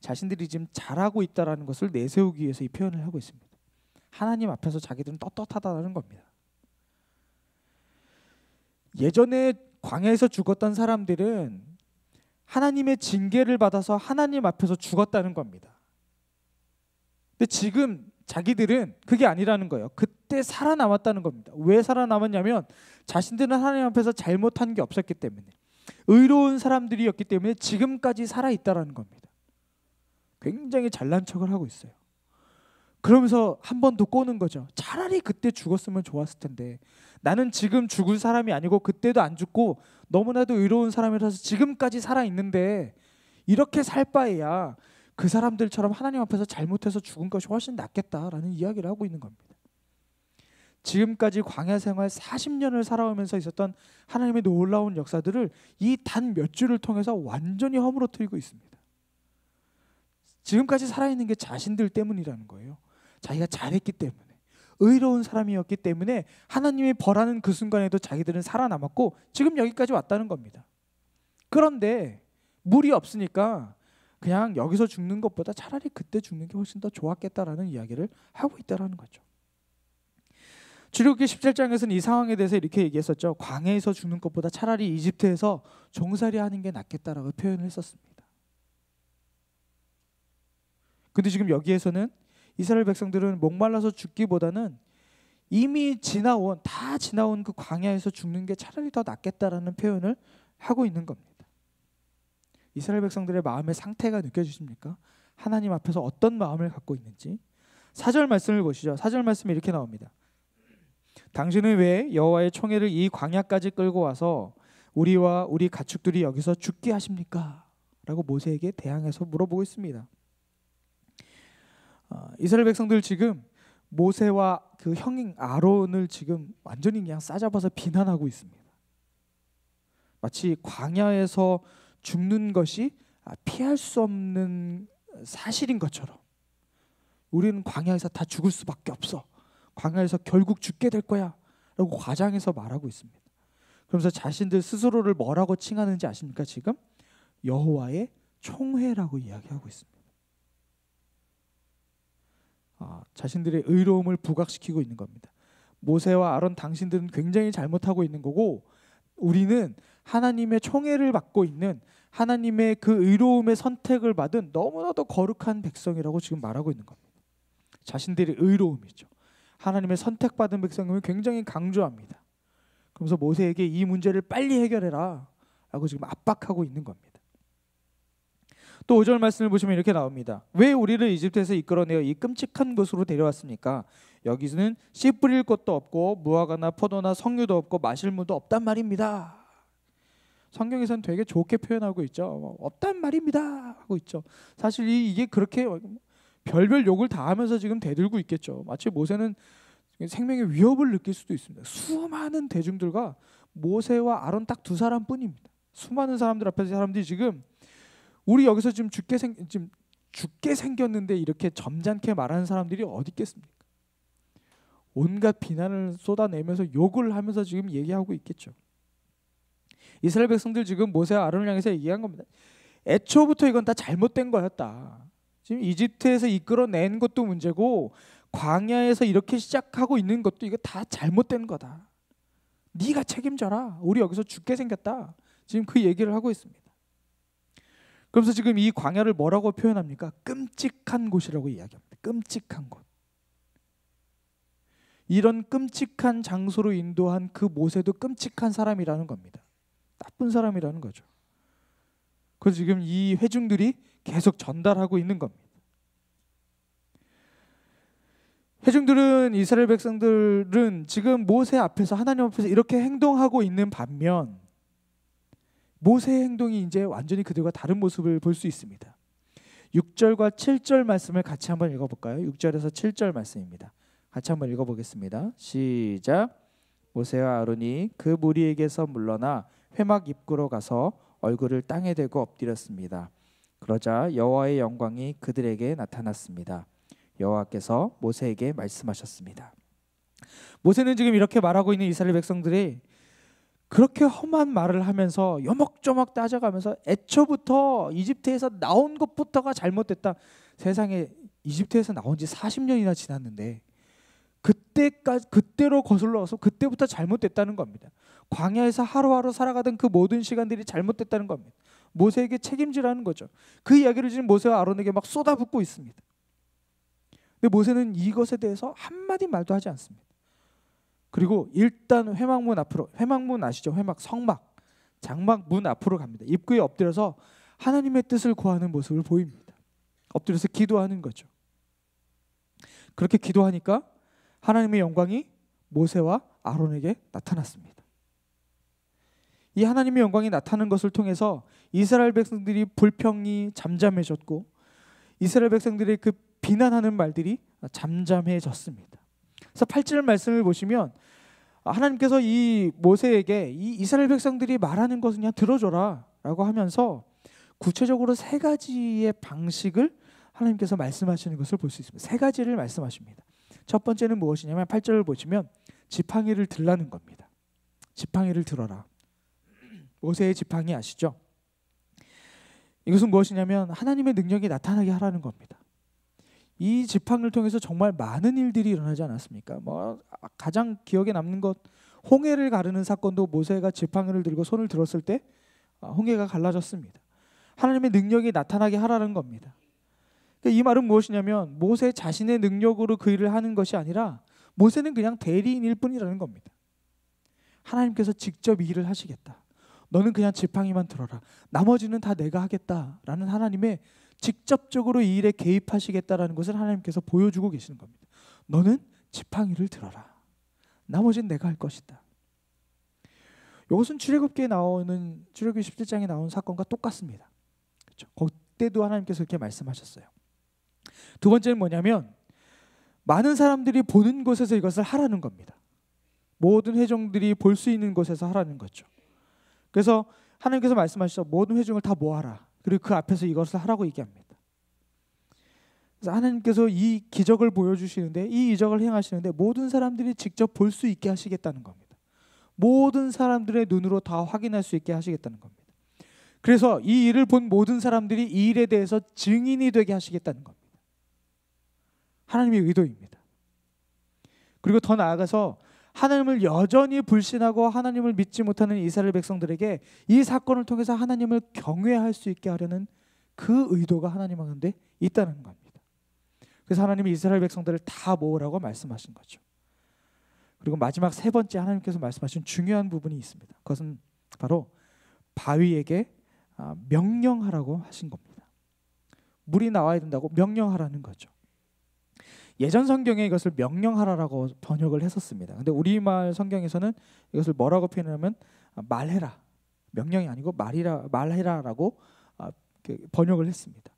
자신들이 지금 잘하고 있다라는 것을 내세우기 위해서 이 표현을 하고 있습니다. 하나님 앞에서 자기들은 떳떳하다는 겁니다. 예전에 광야에서 죽었던 사람들은 하나님의 징계를 받아서 하나님 앞에서 죽었다는 겁니다. 근데 지금 자기들은 그게 아니라는 거예요. 그때 살아남았다는 겁니다. 왜 살아남았냐면 자신들은 하나님 앞에서 잘못한 게 없었기 때문에, 의로운 사람들이었기 때문에 지금까지 살아있다라는 겁니다. 굉장히 잘난 척을 하고 있어요. 그러면서 한 번 더 꼬는 거죠. 차라리 그때 죽었으면 좋았을 텐데, 나는 지금 죽을 사람이 아니고 그때도 안 죽고 너무나도 의로운 사람이라서 지금까지 살아있는데 이렇게 살 바에야 그 사람들처럼 하나님 앞에서 잘못해서 죽은 것이 훨씬 낫겠다라는 이야기를 하고 있는 겁니다. 지금까지 광야 생활 40년을 살아오면서 있었던 하나님의 놀라운 역사들을 이 단 몇 줄을 통해서 완전히 허물어뜨리고 있습니다. 지금까지 살아있는 게 자신들 때문이라는 거예요. 자기가 잘했기 때문에, 의로운 사람이었기 때문에 하나님이 벌하는 그 순간에도 자기들은 살아남았고 지금 여기까지 왔다는 겁니다. 그런데 물이 없으니까 그냥 여기서 죽는 것보다 차라리 그때 죽는 게 훨씬 더 좋았겠다라는 이야기를 하고 있다는 거죠. 출애굽기 17장에서는 이 상황에 대해서 이렇게 얘기했었죠. 광야에서 죽는 것보다 차라리 이집트에서 종살이 하는 게 낫겠다라고 표현을 했었습니다. 근데 지금 여기에서는 이스라엘 백성들은 목말라서 죽기보다는 이미 다 지나온 그 광야에서 죽는 게 차라리 더 낫겠다라는 표현을 하고 있는 겁니다. 이스라엘 백성들의 마음의 상태가 느껴지십니까? 하나님 앞에서 어떤 마음을 갖고 있는지. 4절 말씀을 보시죠. 4절 말씀이 이렇게 나옵니다. 당신은 왜 여호와의 총애를 이 광야까지 끌고 와서 우리와 우리 가축들이 여기서 죽게 하십니까? 라고 모세에게 대항해서 물어보고 있습니다. 이스라엘 백성들 지금 모세와 그 형인 아론을 지금 완전히 그냥 싸잡아서 비난하고 있습니다. 마치 광야에서 죽는 것이 피할 수 없는 사실인 것처럼, 우리는 광야에서 다 죽을 수밖에 없어, 광야에서 결국 죽게 될 거야 라고 과장해서 말하고 있습니다. 그러면서 자신들 스스로를 뭐라고 칭하는지 아십니까? 지금 여호와의 총회라고 이야기하고 있습니다. 자신들의 의로움을 부각시키고 있는 겁니다. 모세와 아론, 당신들은 굉장히 잘못하고 있는 거고 우리는 하나님의 총애를 받고 있는, 하나님의 그 의로움의 선택을 받은 너무나도 거룩한 백성이라고 지금 말하고 있는 겁니다. 자신들의 의로움이죠. 하나님의 선택받은 백성임을 굉장히 강조합니다. 그러면서 모세에게 이 문제를 빨리 해결해라 라고 지금 압박하고 있는 겁니다. 또 5절 말씀을 보시면 이렇게 나옵니다. 왜 우리를 이집트에서 이끌어내어 이 끔찍한 곳으로 데려왔습니까? 여기서는 씨 뿌릴 곳도 없고 무화과나 포도나 석류도 없고 마실 물도 없단 말입니다. 성경에서는 되게 좋게 표현하고 있죠. 없단 말입니다 하고 있죠. 사실 이게 그렇게 별별 욕을 다 하면서 지금 대들고 있겠죠. 마치 모세는 생명의 위협을 느낄 수도 있습니다. 수많은 대중들과 모세와 아론 딱 두 사람뿐입니다. 수많은 사람들 앞에서 사람들이 지금 우리 여기서 지금 죽게 생겼는데 이렇게 점잖게 말하는 사람들이 어디 있겠습니까? 온갖 비난을 쏟아내면서 욕을 하면서 지금 얘기하고 있겠죠. 이스라엘 백성들 지금 모세와 아론을 향해서 얘기한 겁니다. 애초부터 이건 다 잘못된 거였다. 지금 이집트에서 이끌어낸 것도 문제고 광야에서 이렇게 시작하고 있는 것도 이거 다 잘못된 거다. 네가 책임져라. 우리 여기서 죽게 생겼다. 지금 그 얘기를 하고 있습니다. 그러면서 지금 이 광야를 뭐라고 표현합니까? 끔찍한 곳이라고 이야기합니다. 끔찍한 곳. 이런 끔찍한 장소로 인도한 그 모세도 끔찍한 사람이라는 겁니다. 나쁜 사람이라는 거죠. 그래서 지금 이 회중들이 계속 전달하고 있는 겁니다. 회중들은, 이스라엘 백성들은 지금 모세 앞에서, 하나님 앞에서 이렇게 행동하고 있는 반면 모세의 행동이 이제 완전히 그들과 다른 모습을 볼 수 있습니다. 6절과 7절 말씀을 같이 한번 읽어볼까요? 6절에서 7절 말씀입니다. 같이 한번 읽어보겠습니다. 시작. 모세와 아론이 그 무리에게서 물러나 회막 입구로 가서 얼굴을 땅에 대고 엎드렸습니다. 그러자 여호와의 영광이 그들에게 나타났습니다. 여호와께서 모세에게 말씀하셨습니다. 모세는 지금 이렇게 말하고 있는 이스라엘 백성들이 그렇게 험한 말을 하면서 요목조목 따져가면서 애초부터 이집트에서 나온 것부터가 잘못됐다. 세상에 이집트에서 나온 지 40년이나 지났는데 그때로 거슬러 와서 그때부터 잘못됐다는 겁니다. 광야에서 하루하루 살아가던 그 모든 시간들이 잘못됐다는 겁니다. 모세에게 책임지라는 거죠. 그 이야기를 지금 모세와 아론에게 막 쏟아붓고 있습니다. 근데 모세는 이것에 대해서 한마디 말도 하지 않습니다. 그리고 일단 회막문 앞으로, 회막문 아시죠? 회막, 성막, 장막 문 앞으로 갑니다. 입구에 엎드려서 하나님의 뜻을 구하는 모습을 보입니다. 엎드려서 기도하는 거죠. 그렇게 기도하니까 하나님의 영광이 모세와 아론에게 나타났습니다. 이 하나님의 영광이 나타나는 것을 통해서 이스라엘 백성들이 불평이 잠잠해졌고 이스라엘 백성들의 그 비난하는 말들이 잠잠해졌습니다. 그래서 8절 말씀을 보시면 하나님께서 이 모세에게 이 이스라엘 백성들이 말하는 것은 그냥 들어줘라 라고 하면서 구체적으로 세 가지의 방식을 하나님께서 말씀하시는 것을 볼 수 있습니다. 세 가지를 말씀하십니다. 첫 번째는 무엇이냐면 8절을 보시면 지팡이를 들라는 겁니다. 지팡이를 들어라. 모세의 지팡이 아시죠? 이것은 무엇이냐면 하나님의 능력이 나타나게 하라는 겁니다. 이 지팡이를 통해서 정말 많은 일들이 일어나지 않았습니까? 가장 기억에 남는 것, 홍해를 가르는 사건도 모세가 지팡이를 들고 손을 들었을 때 홍해가 갈라졌습니다. 하나님의 능력이 나타나게 하라는 겁니다. 이 말은 무엇이냐면 모세 자신의 능력으로 그 일을 하는 것이 아니라 모세는 그냥 대리인일 뿐이라는 겁니다. 하나님께서 직접 이 일을 하시겠다. 너는 그냥 지팡이만 들어라. 나머지는 다 내가 하겠다라는 하나님의 직접적으로 이 일에 개입하시겠다라는 것을 하나님께서 보여주고 계시는 겁니다. 너는 지팡이를 들어라. 나머지는 내가 할 것이다. 이것은 출애굽기에 나오는 출애굽기 17장에 나온 사건과 똑같습니다. 그렇죠? 그때도 하나님께서 그렇게 말씀하셨어요. 두 번째는 뭐냐면 많은 사람들이 보는 곳에서 이것을 하라는 겁니다. 모든 회중들이 볼 수 있는 곳에서 하라는 거죠. 그래서 하나님께서 말씀하시죠. 모든 회중을 다 모아라. 그리고 그 앞에서 이것을 하라고 얘기합니다. 그래서 하나님께서 이 기적을 보여주시는데 이 이적을 행하시는데 모든 사람들이 직접 볼 수 있게 하시겠다는 겁니다. 모든 사람들의 눈으로 다 확인할 수 있게 하시겠다는 겁니다. 그래서 이 일을 본 모든 사람들이 이 일에 대해서 증인이 되게 하시겠다는 겁니다. 하나님의 의도입니다. 그리고 더 나아가서 하나님을 여전히 불신하고 하나님을 믿지 못하는 이스라엘 백성들에게 이 사건을 통해서 하나님을 경외할 수 있게 하려는 그 의도가 하나님 가운데 있다는 겁니다. 그래서 하나님이 이스라엘 백성들을 다 모으라고 말씀하신 거죠. 그리고 마지막 세 번째 하나님께서 말씀하신 중요한 부분이 있습니다. 그것은 바로 바위에게 명령하라고 하신 겁니다. 물이 나와야 된다고 명령하라는 거죠. 예전 성경에 이것을 명령하라라고 번역을 했었습니다. 근데 우리말 성경에서는 이것을 뭐라고 표현하면 말해라. 명령이 아니고 말해라라고 번역을 했습니다.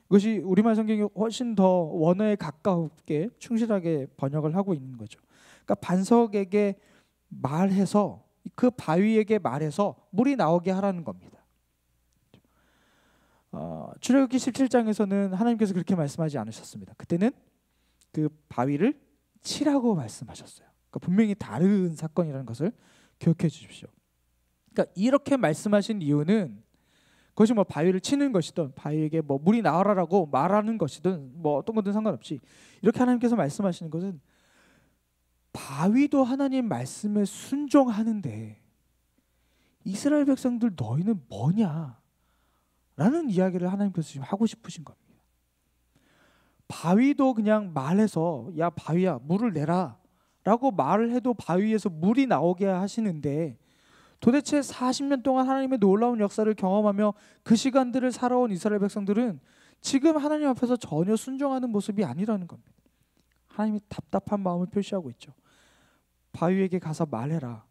이것이 우리말 성경이 훨씬 더 원어에 가깝게 충실하게 번역을 하고 있는 거죠. 그러니까 반석에게 말해서 그 바위에게 말해서 물이 나오게 하라는 겁니다. 출애굽기 17장에서는 하나님께서 그렇게 말씀하지 않으셨습니다. 그때는 그 바위를 치라고 말씀하셨어요. 그러니까 분명히 다른 사건이라는 것을 기억해 주십시오. 그러니까 이렇게 말씀하신 이유는 그것이 뭐 바위를 치는 것이든 바위에게 뭐 물이 나오라라고 말하는 것이든 뭐 어떤 것든 상관없이 이렇게 하나님께서 말씀하시는 것은 바위도 하나님 말씀에 순종하는데 이스라엘 백성들 너희는 뭐냐? 라는 이야기를 하나님께서 지금 하고 싶으신 겁니다. 바위도 그냥 말해서 야 바위야 물을 내라 라고 말을 해도 바위에서 물이 나오게 하시는데 도대체 40년 동안 하나님의 놀라운 역사를 경험하며 그 시간들을 살아온 이스라엘 백성들은 지금 하나님 앞에서 전혀 순종하는 모습이 아니라는 겁니다. 하나님이 답답한 마음을 표시하고 있죠. 바위에게 가서 말해라.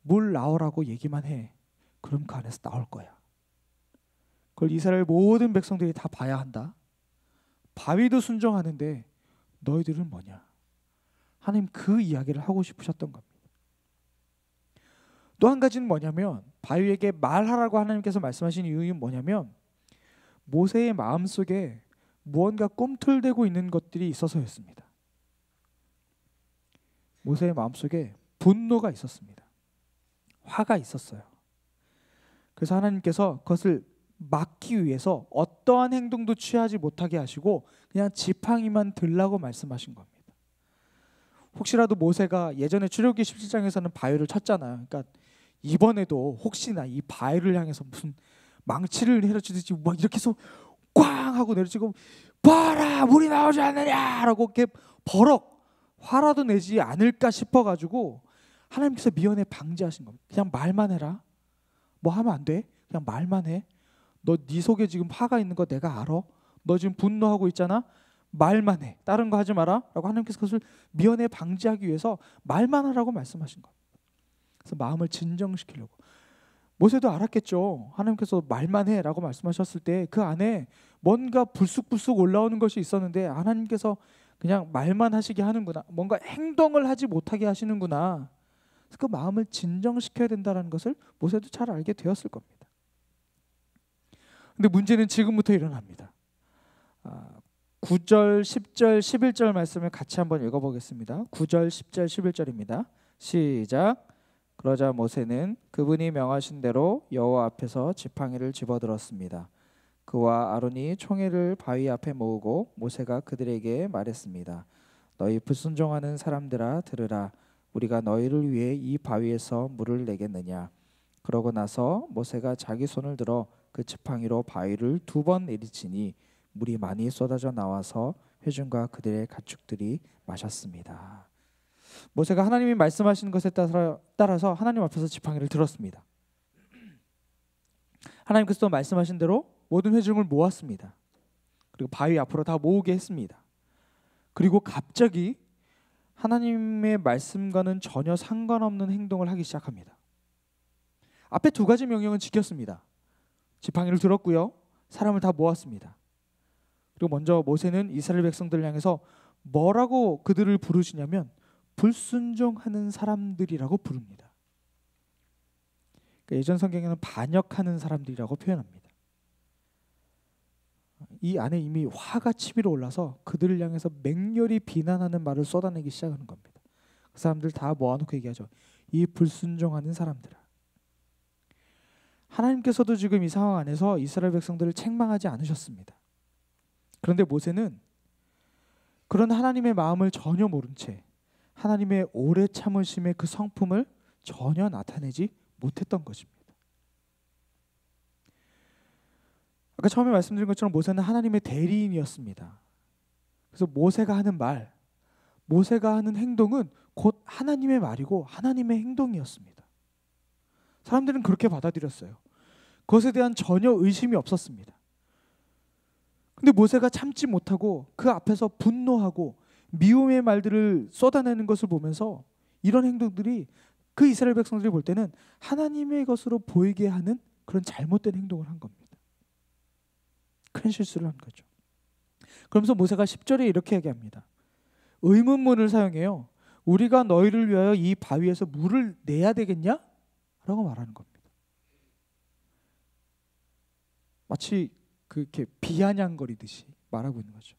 물 나오라고 얘기만 해. 그럼 그 안에서 나올 거야. 그걸 이스라엘 모든 백성들이 다 봐야 한다. 바위도 순종하는데 너희들은 뭐냐? 하나님 그 이야기를 하고 싶으셨던 겁니다. 또 한 가지는 뭐냐면 바위에게 말하라고 하나님께서 말씀하신 이유는 뭐냐면 모세의 마음속에 무언가 꿈틀대고 있는 것들이 있어서였습니다. 모세의 마음속에 분노가 있었습니다. 화가 있었어요. 그래서 하나님께서 그것을 막기 위해서 어떠한 행동도 취하지 못하게 하시고 그냥 지팡이만 들라고 말씀하신 겁니다. 혹시라도 모세가 예전에 출애굽기 17장에서는 바위를 쳤잖아요. 그러니까 이번에도 혹시나 이 바위를 향해서 무슨 망치를 내려치듯이 막 이렇게 해서 꽝 하고 내려치고 봐라 물이 나오지 않느냐라고 이렇게 버럭 화라도 내지 않을까 싶어가지고 하나님께서 미연에 방지하신 겁니다. 그냥 말만 해라. 뭐 하면 안 돼. 그냥 말만 해. 너 네 속에 지금 화가 있는 거 내가 알아. 너 지금 분노하고 있잖아. 말만 해. 다른 거 하지 마라. 라고 하나님께서 그것을 미연에 방지하기 위해서 말만 하라고 말씀하신 겁니다. 그래서 마음을 진정시키려고. 모세도 알았겠죠. 하나님께서 말만 해라고 말씀하셨을 때 그 안에 뭔가 불쑥불쑥 올라오는 것이 있었는데 하나님께서 그냥 말만 하시게 하는구나. 뭔가 행동을 하지 못하게 하시는구나. 그래서 그 마음을 진정시켜야 된다는 것을 모세도 잘 알게 되었을 겁니다. 근데 문제는 지금부터 일어납니다. 9절, 10절, 11절 말씀을 같이 한번 읽어보겠습니다. 9절, 10절, 11절입니다. 시작. 그러자 모세는 그분이 명하신 대로 여호와 앞에서 지팡이를 집어들었습니다. 그와 아론이 총회를 바위 앞에 모으고 모세가 그들에게 말했습니다. 너희 불순종하는 사람들아 들으라. 우리가 너희를 위해 이 바위에서 물을 내겠느냐. 그러고 나서 모세가 자기 손을 들어 그 지팡이로 바위를 2번 내리치니 물이 많이 쏟아져 나와서 회중과 그들의 가축들이 마셨습니다. 모세가 하나님이 말씀하신 것에 따라서 하나님 앞에서 지팡이를 들었습니다. 하나님께서 말씀하신 대로 모든 회중을 모았습니다. 그리고 바위 앞으로 다 모으게 했습니다. 그리고 갑자기 하나님의 말씀과는 전혀 상관없는 행동을 하기 시작합니다. 앞에 2가지 명령은 지켰습니다. 지팡이를 들었고요. 사람을 다 모았습니다. 그리고 먼저 모세는 이스라엘 백성들을 향해서 뭐라고 그들을 부르시냐면 불순종하는 사람들이라고 부릅니다. 그러니까 예전 성경에는 반역하는 사람들이라고 표현합니다. 이 안에 이미 화가 치밀어 올라서 그들을 향해서 맹렬히 비난하는 말을 쏟아내기 시작하는 겁니다. 그 사람들 다 모아놓고 얘기하죠. 이 불순종하는 사람들아. 하나님께서도 지금 이 상황 안에서 이스라엘 백성들을 책망하지 않으셨습니다. 그런데 모세는 그런 하나님의 마음을 전혀 모른 채 하나님의 오래 참으심의 그 성품을 전혀 나타내지 못했던 것입니다. 아까 처음에 말씀드린 것처럼 모세는 하나님의 대리인이었습니다. 그래서 모세가 하는 말, 모세가 하는 행동은 곧 하나님의 말이고 하나님의 행동이었습니다. 사람들은 그렇게 받아들였어요. 그것에 대한 전혀 의심이 없었습니다. 근데 모세가 참지 못하고 그 앞에서 분노하고 미움의 말들을 쏟아내는 것을 보면서 이런 행동들이 그 이스라엘 백성들이 볼 때는 하나님의 것으로 보이게 하는 그런 잘못된 행동을 한 겁니다. 큰 실수를 한 거죠. 그러면서 모세가 10절에 이렇게 얘기합니다. 의문문을 사용해요. 우리가 너희를 위하여 이 바위에서 물을 내야 되겠냐? 라고 말하는 겁니다. 마치 그렇게 비아냥거리듯이 말하고 있는 거죠.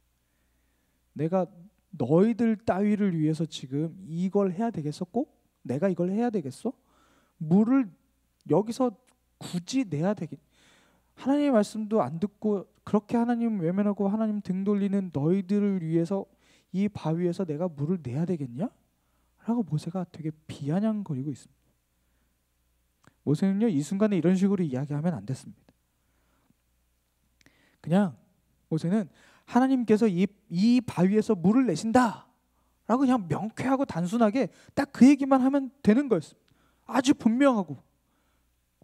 내가 너희들 따위를 위해서 지금 이걸 해야 되겠어? 꼭? 내가 이걸 해야 되겠어? 물을 여기서 굳이 내야 되겠? 하나님의 말씀도 안 듣고 그렇게 하나님 외면하고 하나님 등 돌리는 너희들을 위해서 이 바위에서 내가 물을 내야 되겠냐? 라고 모세가 되게 비아냥거리고 있습니다. 모세는요, 이 순간에 이런 식으로 이야기하면 안 됐습니다. 그냥 모세는 하나님께서 이 바위에서 물을 내신다 라고 그냥 명쾌하고 단순하게 딱 그 얘기만 하면 되는 거였습니다. 아주 분명하고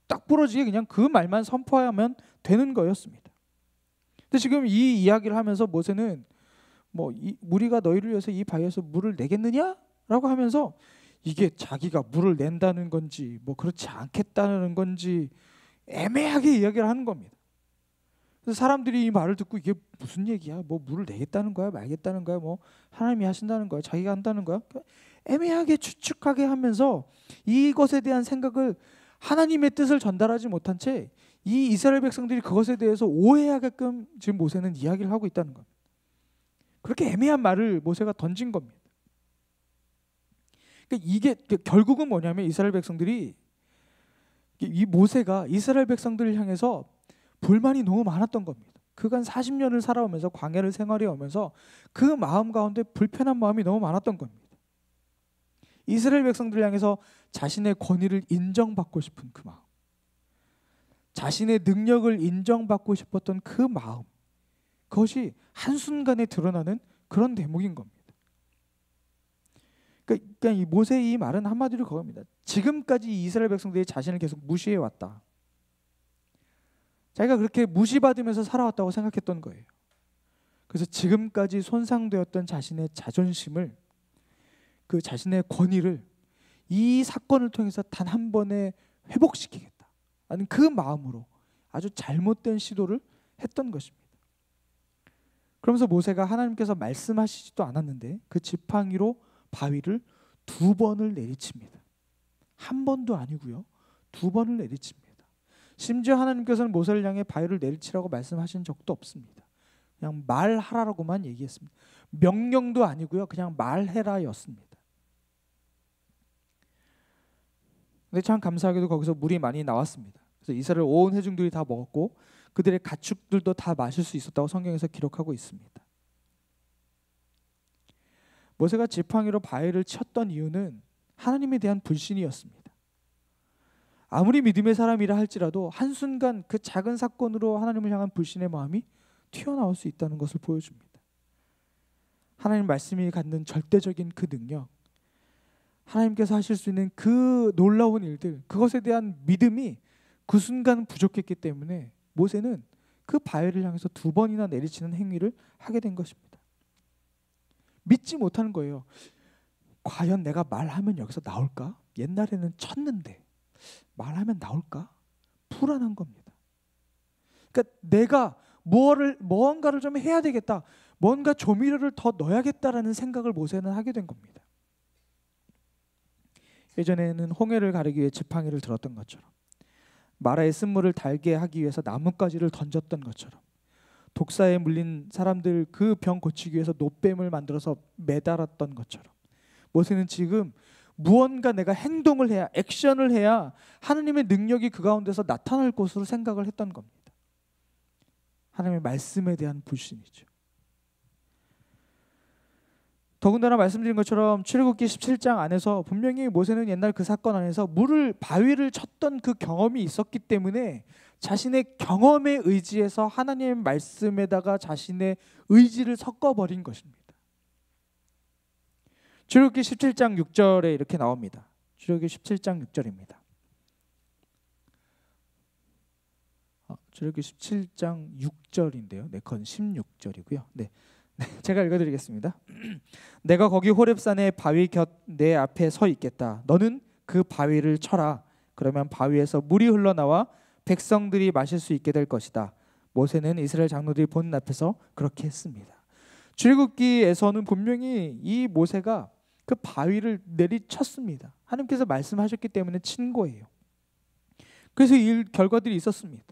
딱 부러지게 그냥 그 말만 선포하면 되는 거였습니다. 근데 지금 이 이야기를 하면서 모세는 우리가 너희를 위해서 이 바위에서 물을 내겠느냐? 라고 하면서 이게 자기가 물을 낸다는 건지 그렇지 않겠다는 건지 애매하게 이야기를 하는 겁니다. 그래서 사람들이 이 말을 듣고 이게 무슨 얘기야? 물을 내겠다는 거야? 말겠다는 거야? 하나님이 하신다는 거야? 자기가 한다는 거야? 애매하게 추측하게 하면서 이것에 대한 생각을 하나님의 뜻을 전달하지 못한 채 이 이스라엘 백성들이 그것에 대해서 오해하게끔 지금 모세는 이야기를 하고 있다는 겁니다. 그렇게 애매한 말을 모세가 던진 겁니다. 그러니까 이게 결국은 뭐냐면 이스라엘 백성들이 이 모세가 이스라엘 백성들을 향해서 불만이 너무 많았던 겁니다. 그간 40년을 살아오면서 광야를 생활해 오면서 그 마음 가운데 불편한 마음이 너무 많았던 겁니다. 이스라엘 백성들을 향해서 자신의 권위를 인정받고 싶은 그 마음, 자신의 능력을 인정받고 싶었던 그 마음, 그것이 한순간에 드러나는 그런 대목인 겁니다. 그러니까 이 모세의 이 말은 한마디로 그겁니다. 지금까지 이스라엘 백성들이 자신을 계속 무시해 왔다. 자기가 그렇게 무시받으면서 살아왔다고 생각했던 거예요. 그래서 지금까지 손상되었던 자신의 자존심을, 그 자신의 권위를 이 사건을 통해서 단 한 번에 회복시키겠다 라는 그 마음으로 아주 잘못된 시도를 했던 것입니다. 그러면서 모세가 하나님께서 말씀하시지도 않았는데 그 지팡이로 바위를 2번을 내리칩니다. 한 번도 아니고요, 2번을 내리칩니다. 심지어 하나님께서는 모세를 향해 바위를 내리치라고 말씀하신 적도 없습니다. 그냥 말하라고만 얘기했습니다. 명령도 아니고요, 그냥 말해라였습니다. 근데 참 감사하게도 거기서 물이 많이 나왔습니다. 그래서 이스라엘 온 회중들이 다 먹었고 그들의 가축들도 다 마실 수 있었다고 성경에서 기록하고 있습니다. 모세가 지팡이로 바위를 쳤던 이유는 하나님에 대한 불신이었습니다. 아무리 믿음의 사람이라 할지라도 한순간 그 작은 사건으로 하나님을 향한 불신의 마음이 튀어나올 수 있다는 것을 보여줍니다. 하나님 말씀이 갖는 절대적인 그 능력, 하나님께서 하실 수 있는 그 놀라운 일들, 그것에 대한 믿음이 그 순간 부족했기 때문에 모세는 그 바위를 향해서 2번이나 내리치는 행위를 하게 된 것입니다. 믿지 못하는 거예요. 과연 내가 말하면 여기서 나올까? 옛날에는 쳤는데 말하면 나올까? 불안한 겁니다. 그러니까 내가 무언가를 좀 해야 되겠다, 뭔가 조미료를 더 넣어야겠다라는 생각을 모세는 하게 된 겁니다. 예전에는 홍해를 가르기 위해 지팡이를 들었던 것처럼, 마라의 쓴물을 달게 하기 위해서 나뭇가지를 던졌던 것처럼, 독사에 물린 사람들 그 병 고치기 위해서 노뱀을 만들어서 매달았던 것처럼, 모세는 지금 무언가 내가 행동을 해야, 액션을 해야 하나님의 능력이 그 가운데서 나타날 것으로 생각을 했던 겁니다. 하나님의 말씀에 대한 불신이죠. 더군다나 말씀드린 것처럼 출애굽기 17장 안에서 분명히 모세는 옛날 그 사건 안에서 바위를 쳤던 그 경험이 있었기 때문에 자신의 경험에 의지해서 하나님의 말씀에다가 자신의 의지를 섞어버린 것입니다. 출애굽기 17장 6절에 이렇게 나옵니다. 출애굽기 17장 6절입니다. 출애굽기 17장 6절인데요. 네, 그건 16절이고요. 네. 제가 읽어드리겠습니다. 내가 거기 호렙산의 바위 곁 내 앞에 서 있겠다. 너는 그 바위를 쳐라. 그러면 바위에서 물이 흘러나와 백성들이 마실 수 있게 될 것이다. 모세는 이스라엘 장로들이 보는 앞에서 그렇게 했습니다. 출애굽기에서는 분명히 이 모세가 그 바위를 내리쳤습니다. 하나님께서 말씀하셨기 때문에 친 거예요. 그래서 이 결과들이 있었습니다.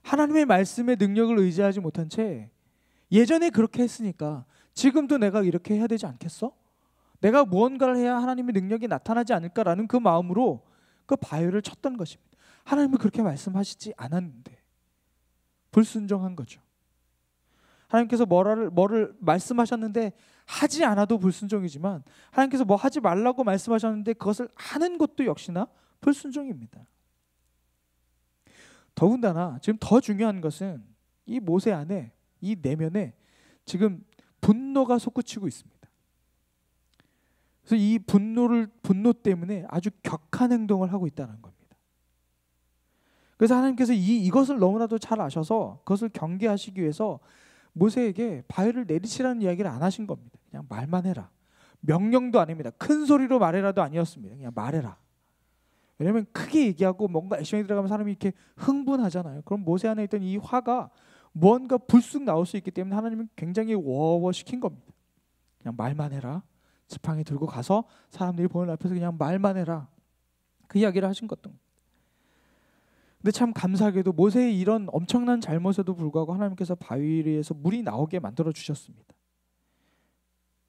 하나님의 말씀의 능력을 의지하지 못한 채 예전에 그렇게 했으니까 지금도 내가 이렇게 해야 되지 않겠어? 내가 무언가를 해야 하나님의 능력이 나타나지 않을까라는 그 마음으로 그 바위를 쳤던 것입니다. 하나님은 그렇게 말씀하시지 않았는데 불순종한 거죠. 하나님께서 뭐를 말씀하셨는데 하지 않아도 불순종이지만 하나님께서 뭐 하지 말라고 말씀하셨는데 그것을 하는 것도 역시나 불순종입니다. 더군다나 지금 더 중요한 것은 이 모세 안에, 이 내면에 지금 분노가 솟구치고 있습니다. 그래서 이 분노 때문에 아주 격한 행동을 하고 있다는 겁니다. 그래서 하나님께서 이것을 너무나도 잘 아셔서 그것을 경계하시기 위해서 모세에게 바위를 내리치라는 이야기를 안 하신 겁니다. 그냥 말만 해라. 명령도 아닙니다. 큰 소리로 말해라도 아니었습니다. 그냥 말해라. 왜냐하면 크게 얘기하고 뭔가 액션이 들어가면 사람이 이렇게 흥분하잖아요. 그럼 모세 안에 있던 이 화가 뭔가 불쑥 나올 수 있기 때문에 하나님은 굉장히 워워시킨 겁니다. 그냥 말만 해라. 지팡이 들고 가서 사람들이 보는 앞에서 그냥 말만 해라. 그 이야기를 하신 것도. 근데 참 감사하게도 모세의 이런 엄청난 잘못에도 불구하고 하나님께서 바위에서 물이 나오게 만들어 주셨습니다.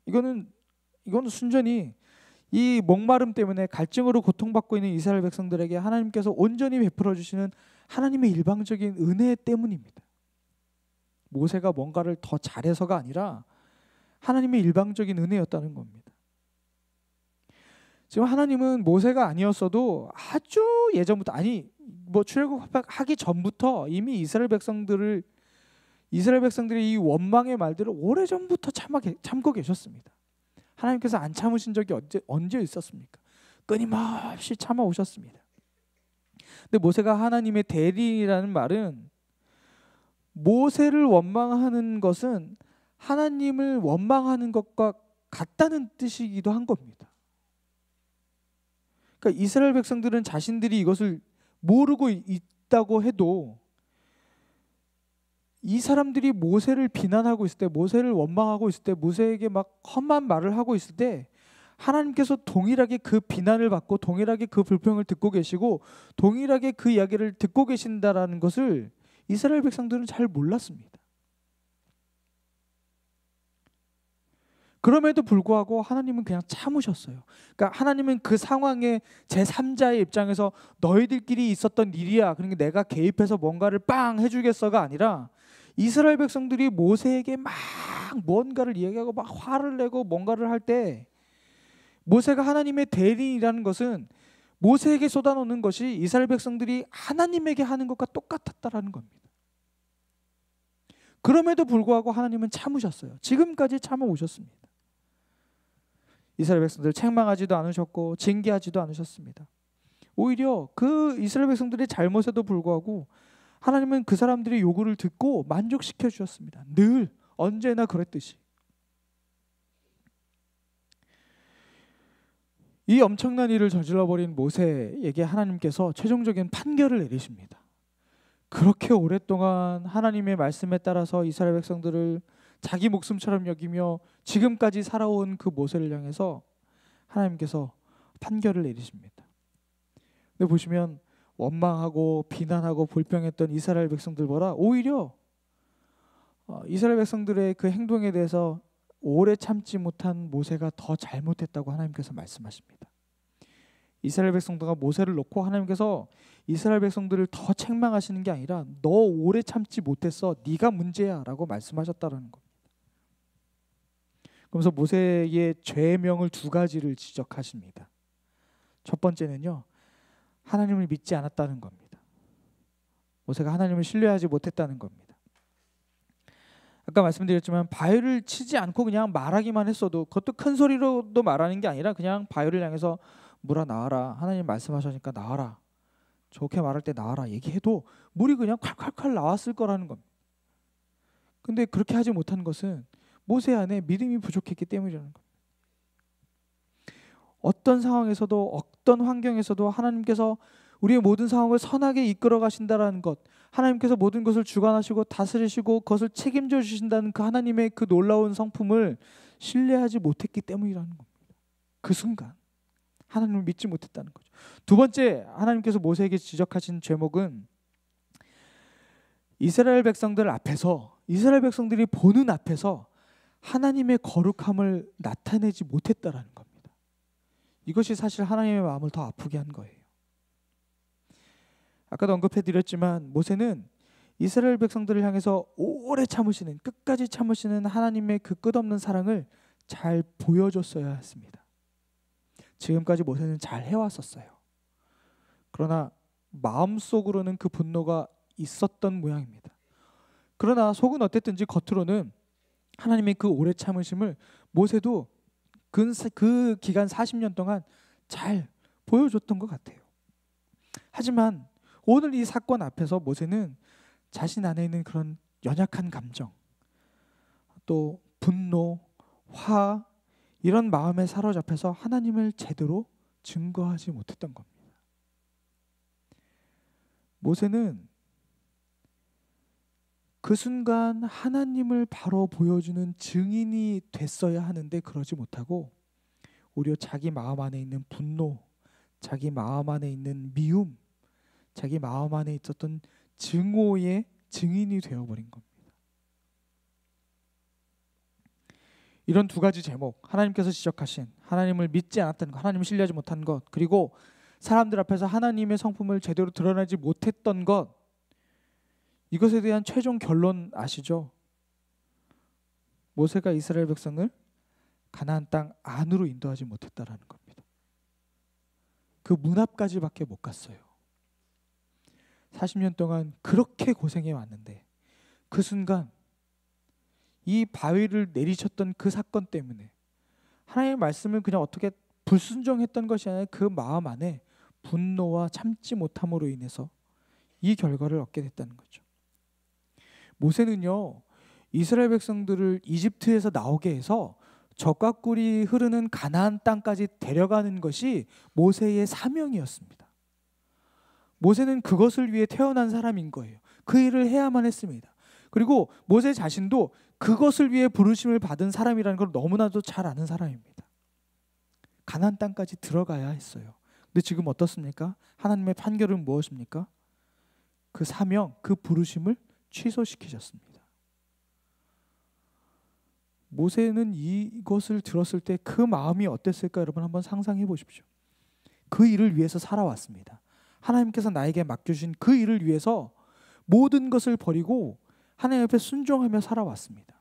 이거는 순전히 이 목마름 때문에 갈증으로 고통받고 있는 이스라엘 백성들에게 하나님께서 온전히 베풀어 주시는 하나님의 일방적인 은혜 때문입니다. 모세가 뭔가를 더 잘해서가 아니라 하나님의 일방적인 은혜였다는 겁니다. 지금 하나님은 모세가 아니었어도 아주 예전부터, 아니 뭐 출애굽하기 전부터 이미 이스라엘 백성들의 이 원망의 말들을 오래전부터 참고 계셨습니다. 하나님께서 안 참으신 적이 언제 있었습니까? 끊임없이 참아 오셨습니다. 근데 모세가 하나님의 대리인이라는 말은, 모세를 원망하는 것은 하나님을 원망하는 것과 같다는 뜻이기도 한 겁니다. 그러니까 이스라엘 백성들은 자신들이 이것을 모르고 있다고 해도 이 사람들이 모세를 비난하고 있을 때, 모세를 원망하고 있을 때, 모세에게 막 험한 말을 하고 있을 때 하나님께서 동일하게 그 비난을 받고 동일하게 그 불평을 듣고 계시고 동일하게 그 이야기를 듣고 계신다라는 것을 이스라엘 백성들은 잘 몰랐습니다. 그럼에도 불구하고 하나님은 그냥 참으셨어요. 그러니까 하나님은 그 상황에 제3자의 입장에서 너희들끼리 있었던 일이야, 그러니까 내가 개입해서 뭔가를 빵 해주겠어가 아니라 이스라엘 백성들이 모세에게 막 뭔가를 이야기하고 막 화를 내고 뭔가를 할 때 모세가 하나님의 대리인이라는 것은 모세에게 쏟아놓는 것이 이스라엘 백성들이 하나님에게 하는 것과 똑같았다라는 겁니다. 그럼에도 불구하고 하나님은 참으셨어요. 지금까지 참아오셨습니다. 이스라엘 백성들을 책망하지도 않으셨고 징계하지도 않으셨습니다. 오히려 그 이스라엘 백성들의 잘못에도 불구하고 하나님은 그 사람들의 요구를 듣고 만족시켜 주셨습니다. 늘 언제나 그랬듯이. 이 엄청난 일을 저질러버린 모세에게 하나님께서 최종적인 판결을 내리십니다. 그렇게 오랫동안 하나님의 말씀에 따라서 이스라엘 백성들을 자기 목숨처럼 여기며 지금까지 살아온 그 모세를 향해서 하나님께서 판결을 내리십니다. 근데 보시면 원망하고 비난하고 불평했던 이스라엘 백성들보다 오히려 이스라엘 백성들의 그 행동에 대해서 오래 참지 못한 모세가 더 잘못했다고 하나님께서 말씀하십니다. 이스라엘 백성들과 모세를 놓고 하나님께서 이스라엘 백성들을 더 책망하시는 게 아니라 너 오래 참지 못했어, 네가 문제야 라고 말씀하셨다는 겁니다. 그러면서 모세의 죄명을 두 가지를 지적하십니다. 첫 번째는요, 하나님을 믿지 않았다는 겁니다. 모세가 하나님을 신뢰하지 못했다는 겁니다. 아까 말씀드렸지만 바위를 치지 않고 그냥 말하기만 했어도, 그것도 큰 소리로도 말하는 게 아니라 그냥 바위를 향해서 물아 나와라, 하나님 말씀하시니까 나와라, 좋게 말할 때 나와라 얘기해도 물이 그냥 콸콸콸 나왔을 거라는 겁니다. 근데 그렇게 하지 못한 것은 모세 안에 믿음이 부족했기 때문이라는 겁니다. 어떤 상황에서도 어떤 환경에서도 하나님께서 우리의 모든 상황을 선하게 이끌어 가신다라는 것, 하나님께서 모든 것을 주관하시고 다스리시고 그것을 책임져 주신다는 그 하나님의 그 놀라운 성품을 신뢰하지 못했기 때문이라는 겁니다. 그 순간 하나님을 믿지 못했다는 거죠. 두 번째 하나님께서 모세에게 지적하신 죄목은 이스라엘 백성들 앞에서, 이스라엘 백성들이 보는 앞에서 하나님의 거룩함을 나타내지 못했다라는 겁니다. 이것이 사실 하나님의 마음을 더 아프게 한 거예요. 아까도 언급해드렸지만 모세는 이스라엘 백성들을 향해서 오래 참으시는, 끝까지 참으시는 하나님의 그 끝없는 사랑을 잘 보여줬어야 했습니다. 지금까지 모세는 잘 해왔었어요. 그러나 마음속으로는 그 분노가 있었던 모양입니다. 그러나 속은 어땠든지 겉으로는 하나님의 그 오래 참으심을 모세도 그 기간 40년 동안 잘 보여줬던 것 같아요. 하지만 오늘 이 사건 앞에서 모세는 자신 안에 있는 그런 연약한 감정, 또 분노, 화, 이런 마음에 사로잡혀서 하나님을 제대로 증거하지 못했던 겁니다. 모세는 그 순간 하나님을 바로 보여주는 증인이 됐어야 하는데 그러지 못하고 오히려 자기 마음 안에 있는 분노, 자기 마음 안에 있는 미움, 자기 마음 안에 있었던 증오의 증인이 되어버린 겁니다. 이런 두 가지 제목, 하나님께서 지적하신 하나님을 믿지 않았던 것, 하나님을 신뢰하지 못한 것, 그리고 사람들 앞에서 하나님의 성품을 제대로 드러내지 못했던 것, 이것에 대한 최종 결론 아시죠? 모세가 이스라엘 백성을 가나안 땅 안으로 인도하지 못했다라는 겁니다. 그 문 앞까지밖에 못 갔어요. 40년 동안 그렇게 고생해 왔는데 그 순간 이 바위를 내리쳤던 그 사건 때문에 하나님의 말씀을 그냥 어떻게 불순종했던 것이 아니라 그 마음 안에 분노와 참지 못함으로 인해서 이 결과를 얻게 됐다는 거죠. 모세는요, 이스라엘 백성들을 이집트에서 나오게 해서 젖과 꿀이 흐르는 가나안 땅까지 데려가는 것이 모세의 사명이었습니다. 모세는 그것을 위해 태어난 사람인 거예요. 그 일을 해야만 했습니다. 그리고 모세 자신도 그것을 위해 부르심을 받은 사람이라는 걸 너무나도 잘 아는 사람입니다. 가나안 땅까지 들어가야 했어요. 근데 지금 어떻습니까? 하나님의 판결은 무엇입니까? 그 사명, 그 부르심을 취소시키셨습니다. 모세는 이것을 들었을 때 그 마음이 어땠을까? 여러분 한번 상상해 보십시오. 그 일을 위해서 살아왔습니다. 하나님께서 나에게 맡겨주신 그 일을 위해서 모든 것을 버리고 하나님 앞에 순종하며 살아왔습니다.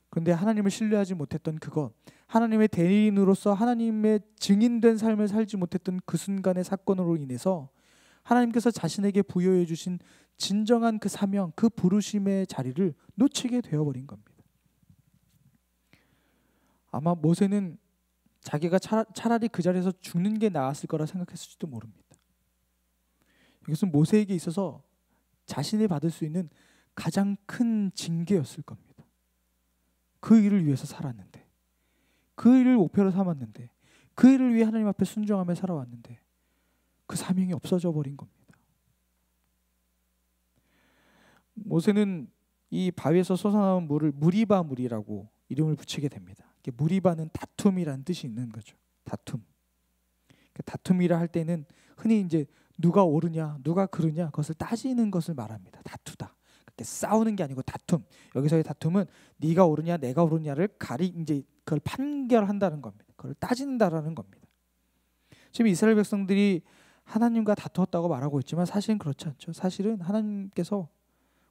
그런데 하나님을 신뢰하지 못했던 그것, 하나님의 대리인으로서 하나님의 증인된 삶을 살지 못했던 그 순간의 사건으로 인해서 하나님께서 자신에게 부여해 주신 진정한 그 사명, 그 부르심의 자리를 놓치게 되어버린 겁니다. 아마 모세는 자기가 차라리 그 자리에서 죽는 게 나았을 거라 생각했을지도 모릅니다. 이것은 모세에게 있어서 자신이 받을 수 있는 가장 큰 징계였을 겁니다. 그 일을 위해서 살았는데, 그 일을 목표로 삼았는데, 그 일을 위해 하나님 앞에 순종하며 살아왔는데 그 사명이 없어져 버린 겁니다. 모세는 이 바위에서 솟아나온 물을 무리바 물이라고 이름을 붙이게 됩니다. 무리바는 다툼이라는 뜻이 있는 거죠. 다툼. 다툼이라 할 때는 흔히 이제 누가 옳으냐, 누가 그르냐 그것을 따지는 것을 말합니다. 다투다. 그렇게 싸우는 게 아니고 다툼. 여기서의 다툼은 네가 옳으냐, 내가 옳으냐를 이제 그걸 판결한다는 겁니다. 그걸 따진다라는 겁니다. 지금 이스라엘 백성들이 하나님과 다투었다고 말하고 있지만 사실은 그렇지 않죠. 사실은 하나님께서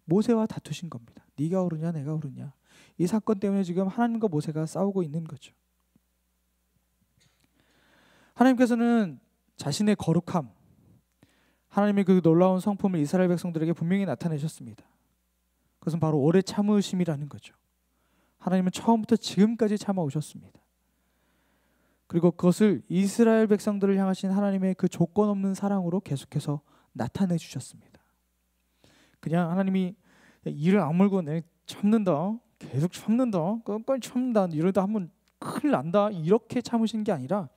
모세와 다투신 겁니다. 네가 옳으냐, 내가 옳으냐. 이 사건 때문에 지금 하나님과 모세가 싸우고 있는 거죠. 하나님께서는 자신의 거룩함, 하나님의 그 놀라운 성품을 이스라엘 백성들에게 분명히 나타내셨습니다. 그것은 바로 오래 참으심이라는 거죠. 하나님은 처음부터 지금까지 참아오셨습니다. 그리고 그것을 이스라엘 백성들을 향하신 하나님의 그 조건 없는 사랑으로 계속해서 나타내 주셨습니다. 그냥 하나님이 일을 악물고 내 참는다, 계속 참는다, 뻔뻔히 참는다, 이러다 한번 큰일 난다, 이렇게 참으신 게 아니라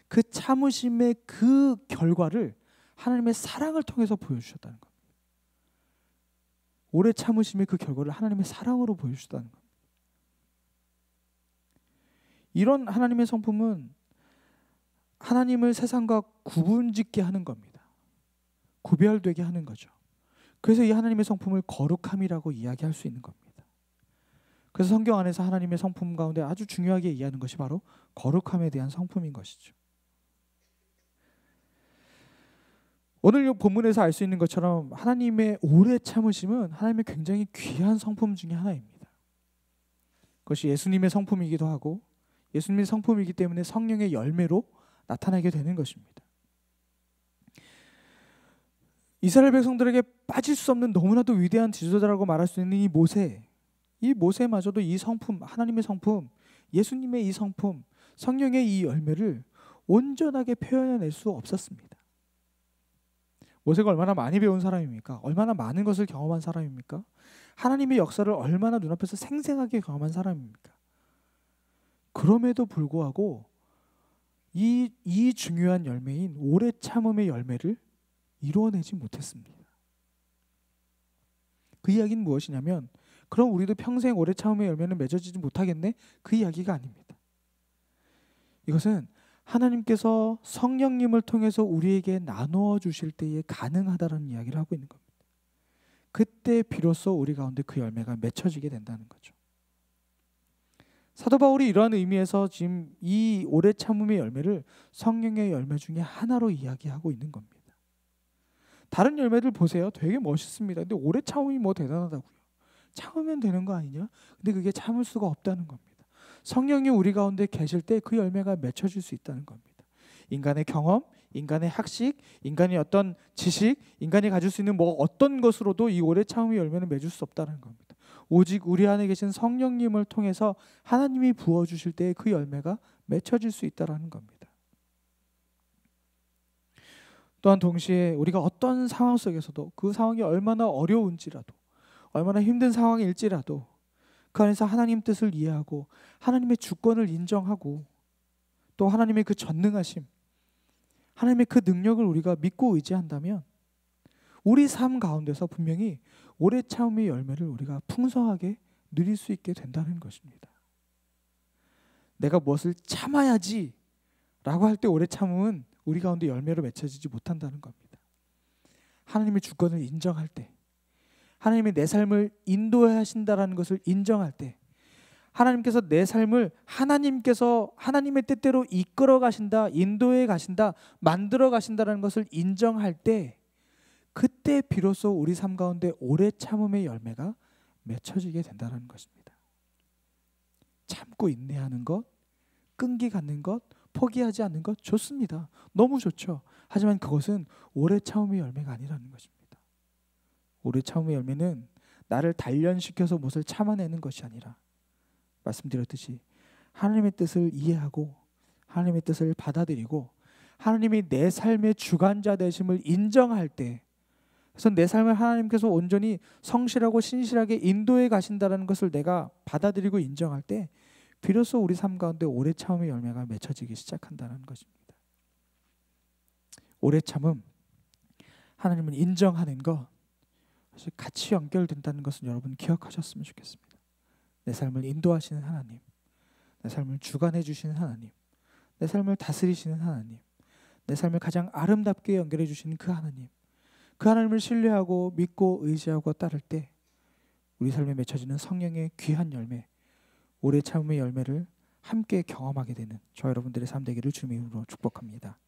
그 참으심의 그 결과를 하나님의 사랑을 통해서 보여주셨다는 겁니다. 오래 참으심의 그 결과를 하나님의 사랑으로 보여주셨다는 겁니다. 이런 하나님의 성품은 하나님을 세상과 구분짓게 하는 겁니다. 구별되게 하는 거죠. 그래서 이 하나님의 성품을 거룩함이라고 이야기할 수 있는 겁니다. 그래서 성경 안에서 하나님의 성품 가운데 아주 중요하게 이해하는 것이 바로 거룩함에 대한 성품인 것이죠. 오늘 이 본문에서 알 수 있는 것처럼 하나님의 오래 참으심은 하나님의 굉장히 귀한 성품 중에 하나입니다. 그것이 예수님의 성품이기도 하고 예수님의 성품이기 때문에 성령의 열매로 나타나게 되는 것입니다. 이스라엘 백성들에게 빠질 수 없는 너무나도 위대한 지도자라고 말할 수 있는 이 모세마저도 이 성품, 하나님의 성품, 예수님의 이 성품, 성령의 이 열매를 온전하게 표현해낼 수 없었습니다. 모세가 얼마나 많이 배운 사람입니까? 얼마나 많은 것을 경험한 사람입니까? 하나님의 역사를 얼마나 눈앞에서 생생하게 경험한 사람입니까? 그럼에도 불구하고 이 중요한 열매인 오래 참음의 열매를 이루어내지 못했습니다. 그 이야기는 무엇이냐면 그럼 우리도 평생 오래 참음의 열매는 맺어지지 못하겠네? 그 이야기가 아닙니다. 이것은 하나님께서 성령님을 통해서 우리에게 나누어 주실 때에 가능하다는 이야기를 하고 있는 겁니다. 그때 비로소 우리 가운데 그 열매가 맺혀지게 된다는 거죠. 사도 바울이 이러한 의미에서 지금 이 오래 참음의 열매를 성령의 열매 중에 하나로 이야기하고 있는 겁니다. 다른 열매들 보세요. 되게 멋있습니다. 근데 오래 참음이 뭐 대단하다고요. 참으면 되는 거 아니냐? 근데 그게 참을 수가 없다는 겁니다. 성령이 우리 가운데 계실 때 그 열매가 맺혀질 수 있다는 겁니다. 인간의 경험, 인간의 학식, 인간의 어떤 지식, 인간이 가질 수 있는 뭐 어떤 것으로도 이 오래 참음의 열매는 맺을 수 없다는 겁니다. 오직 우리 안에 계신 성령님을 통해서 하나님이 부어주실 때 그 열매가 맺혀질 수 있다는 겁니다. 또한 동시에 우리가 어떤 상황 속에서도 그 상황이 얼마나 어려운지라도 얼마나 힘든 상황일지라도 그 안에서 하나님 뜻을 이해하고 하나님의 주권을 인정하고 또 하나님의 그 전능하심, 하나님의 그 능력을 우리가 믿고 의지한다면 우리 삶 가운데서 분명히 오래 참음의 열매를 우리가 풍성하게 누릴 수 있게 된다는 것입니다. 내가 무엇을 참아야지 라고 할 때 오래 참음은 우리 가운데 열매로 맺혀지지 못한다는 겁니다. 하나님의 주권을 인정할 때, 하나님이 내 삶을 인도해 하신다라는 것을 인정할 때, 하나님께서 내 삶을 하나님의 뜻대로 이끌어 가신다, 인도해 가신다, 만들어 가신다라는 것을 인정할 때, 그때 비로소 우리 삶 가운데 오래 참음의 열매가 맺혀지게 된다는 것입니다. 참고 인내하는 것, 끈기 갖는 것, 포기하지 않는 것 좋습니다. 너무 좋죠. 하지만 그것은 오래 참음의 열매가 아니라는 것입니다. 오래 참음의 열매는 나를 단련시켜서 무엇을 참아내는 것이 아니라 말씀드렸듯이 하나님의 뜻을 이해하고 하나님의 뜻을 받아들이고 하나님이 내 삶의 주관자 되심을 인정할 때, 그래서 내 삶을 하나님께서 온전히 성실하고 신실하게 인도해 가신다는 것을 내가 받아들이고 인정할 때 비로소 우리 삶 가운데 오래 참음의 열매가 맺혀지기 시작한다는 것입니다. 오래 참음, 하나님을 인정하는 것, 같이 연결된다는 것은 여러분 기억하셨으면 좋겠습니다. 내 삶을 인도하시는 하나님, 내 삶을 주관해 주시는 하나님, 내 삶을 다스리시는 하나님, 내 삶을 가장 아름답게 연결해 주시는 그 하나님, 그 하나님을 신뢰하고 믿고 의지하고 따를 때 우리 삶에 맺혀지는 성령의 귀한 열매, 오래 참음의 열매를 함께 경험하게 되는 저 여러분들의 삶 되기를 주님으로 축복합니다.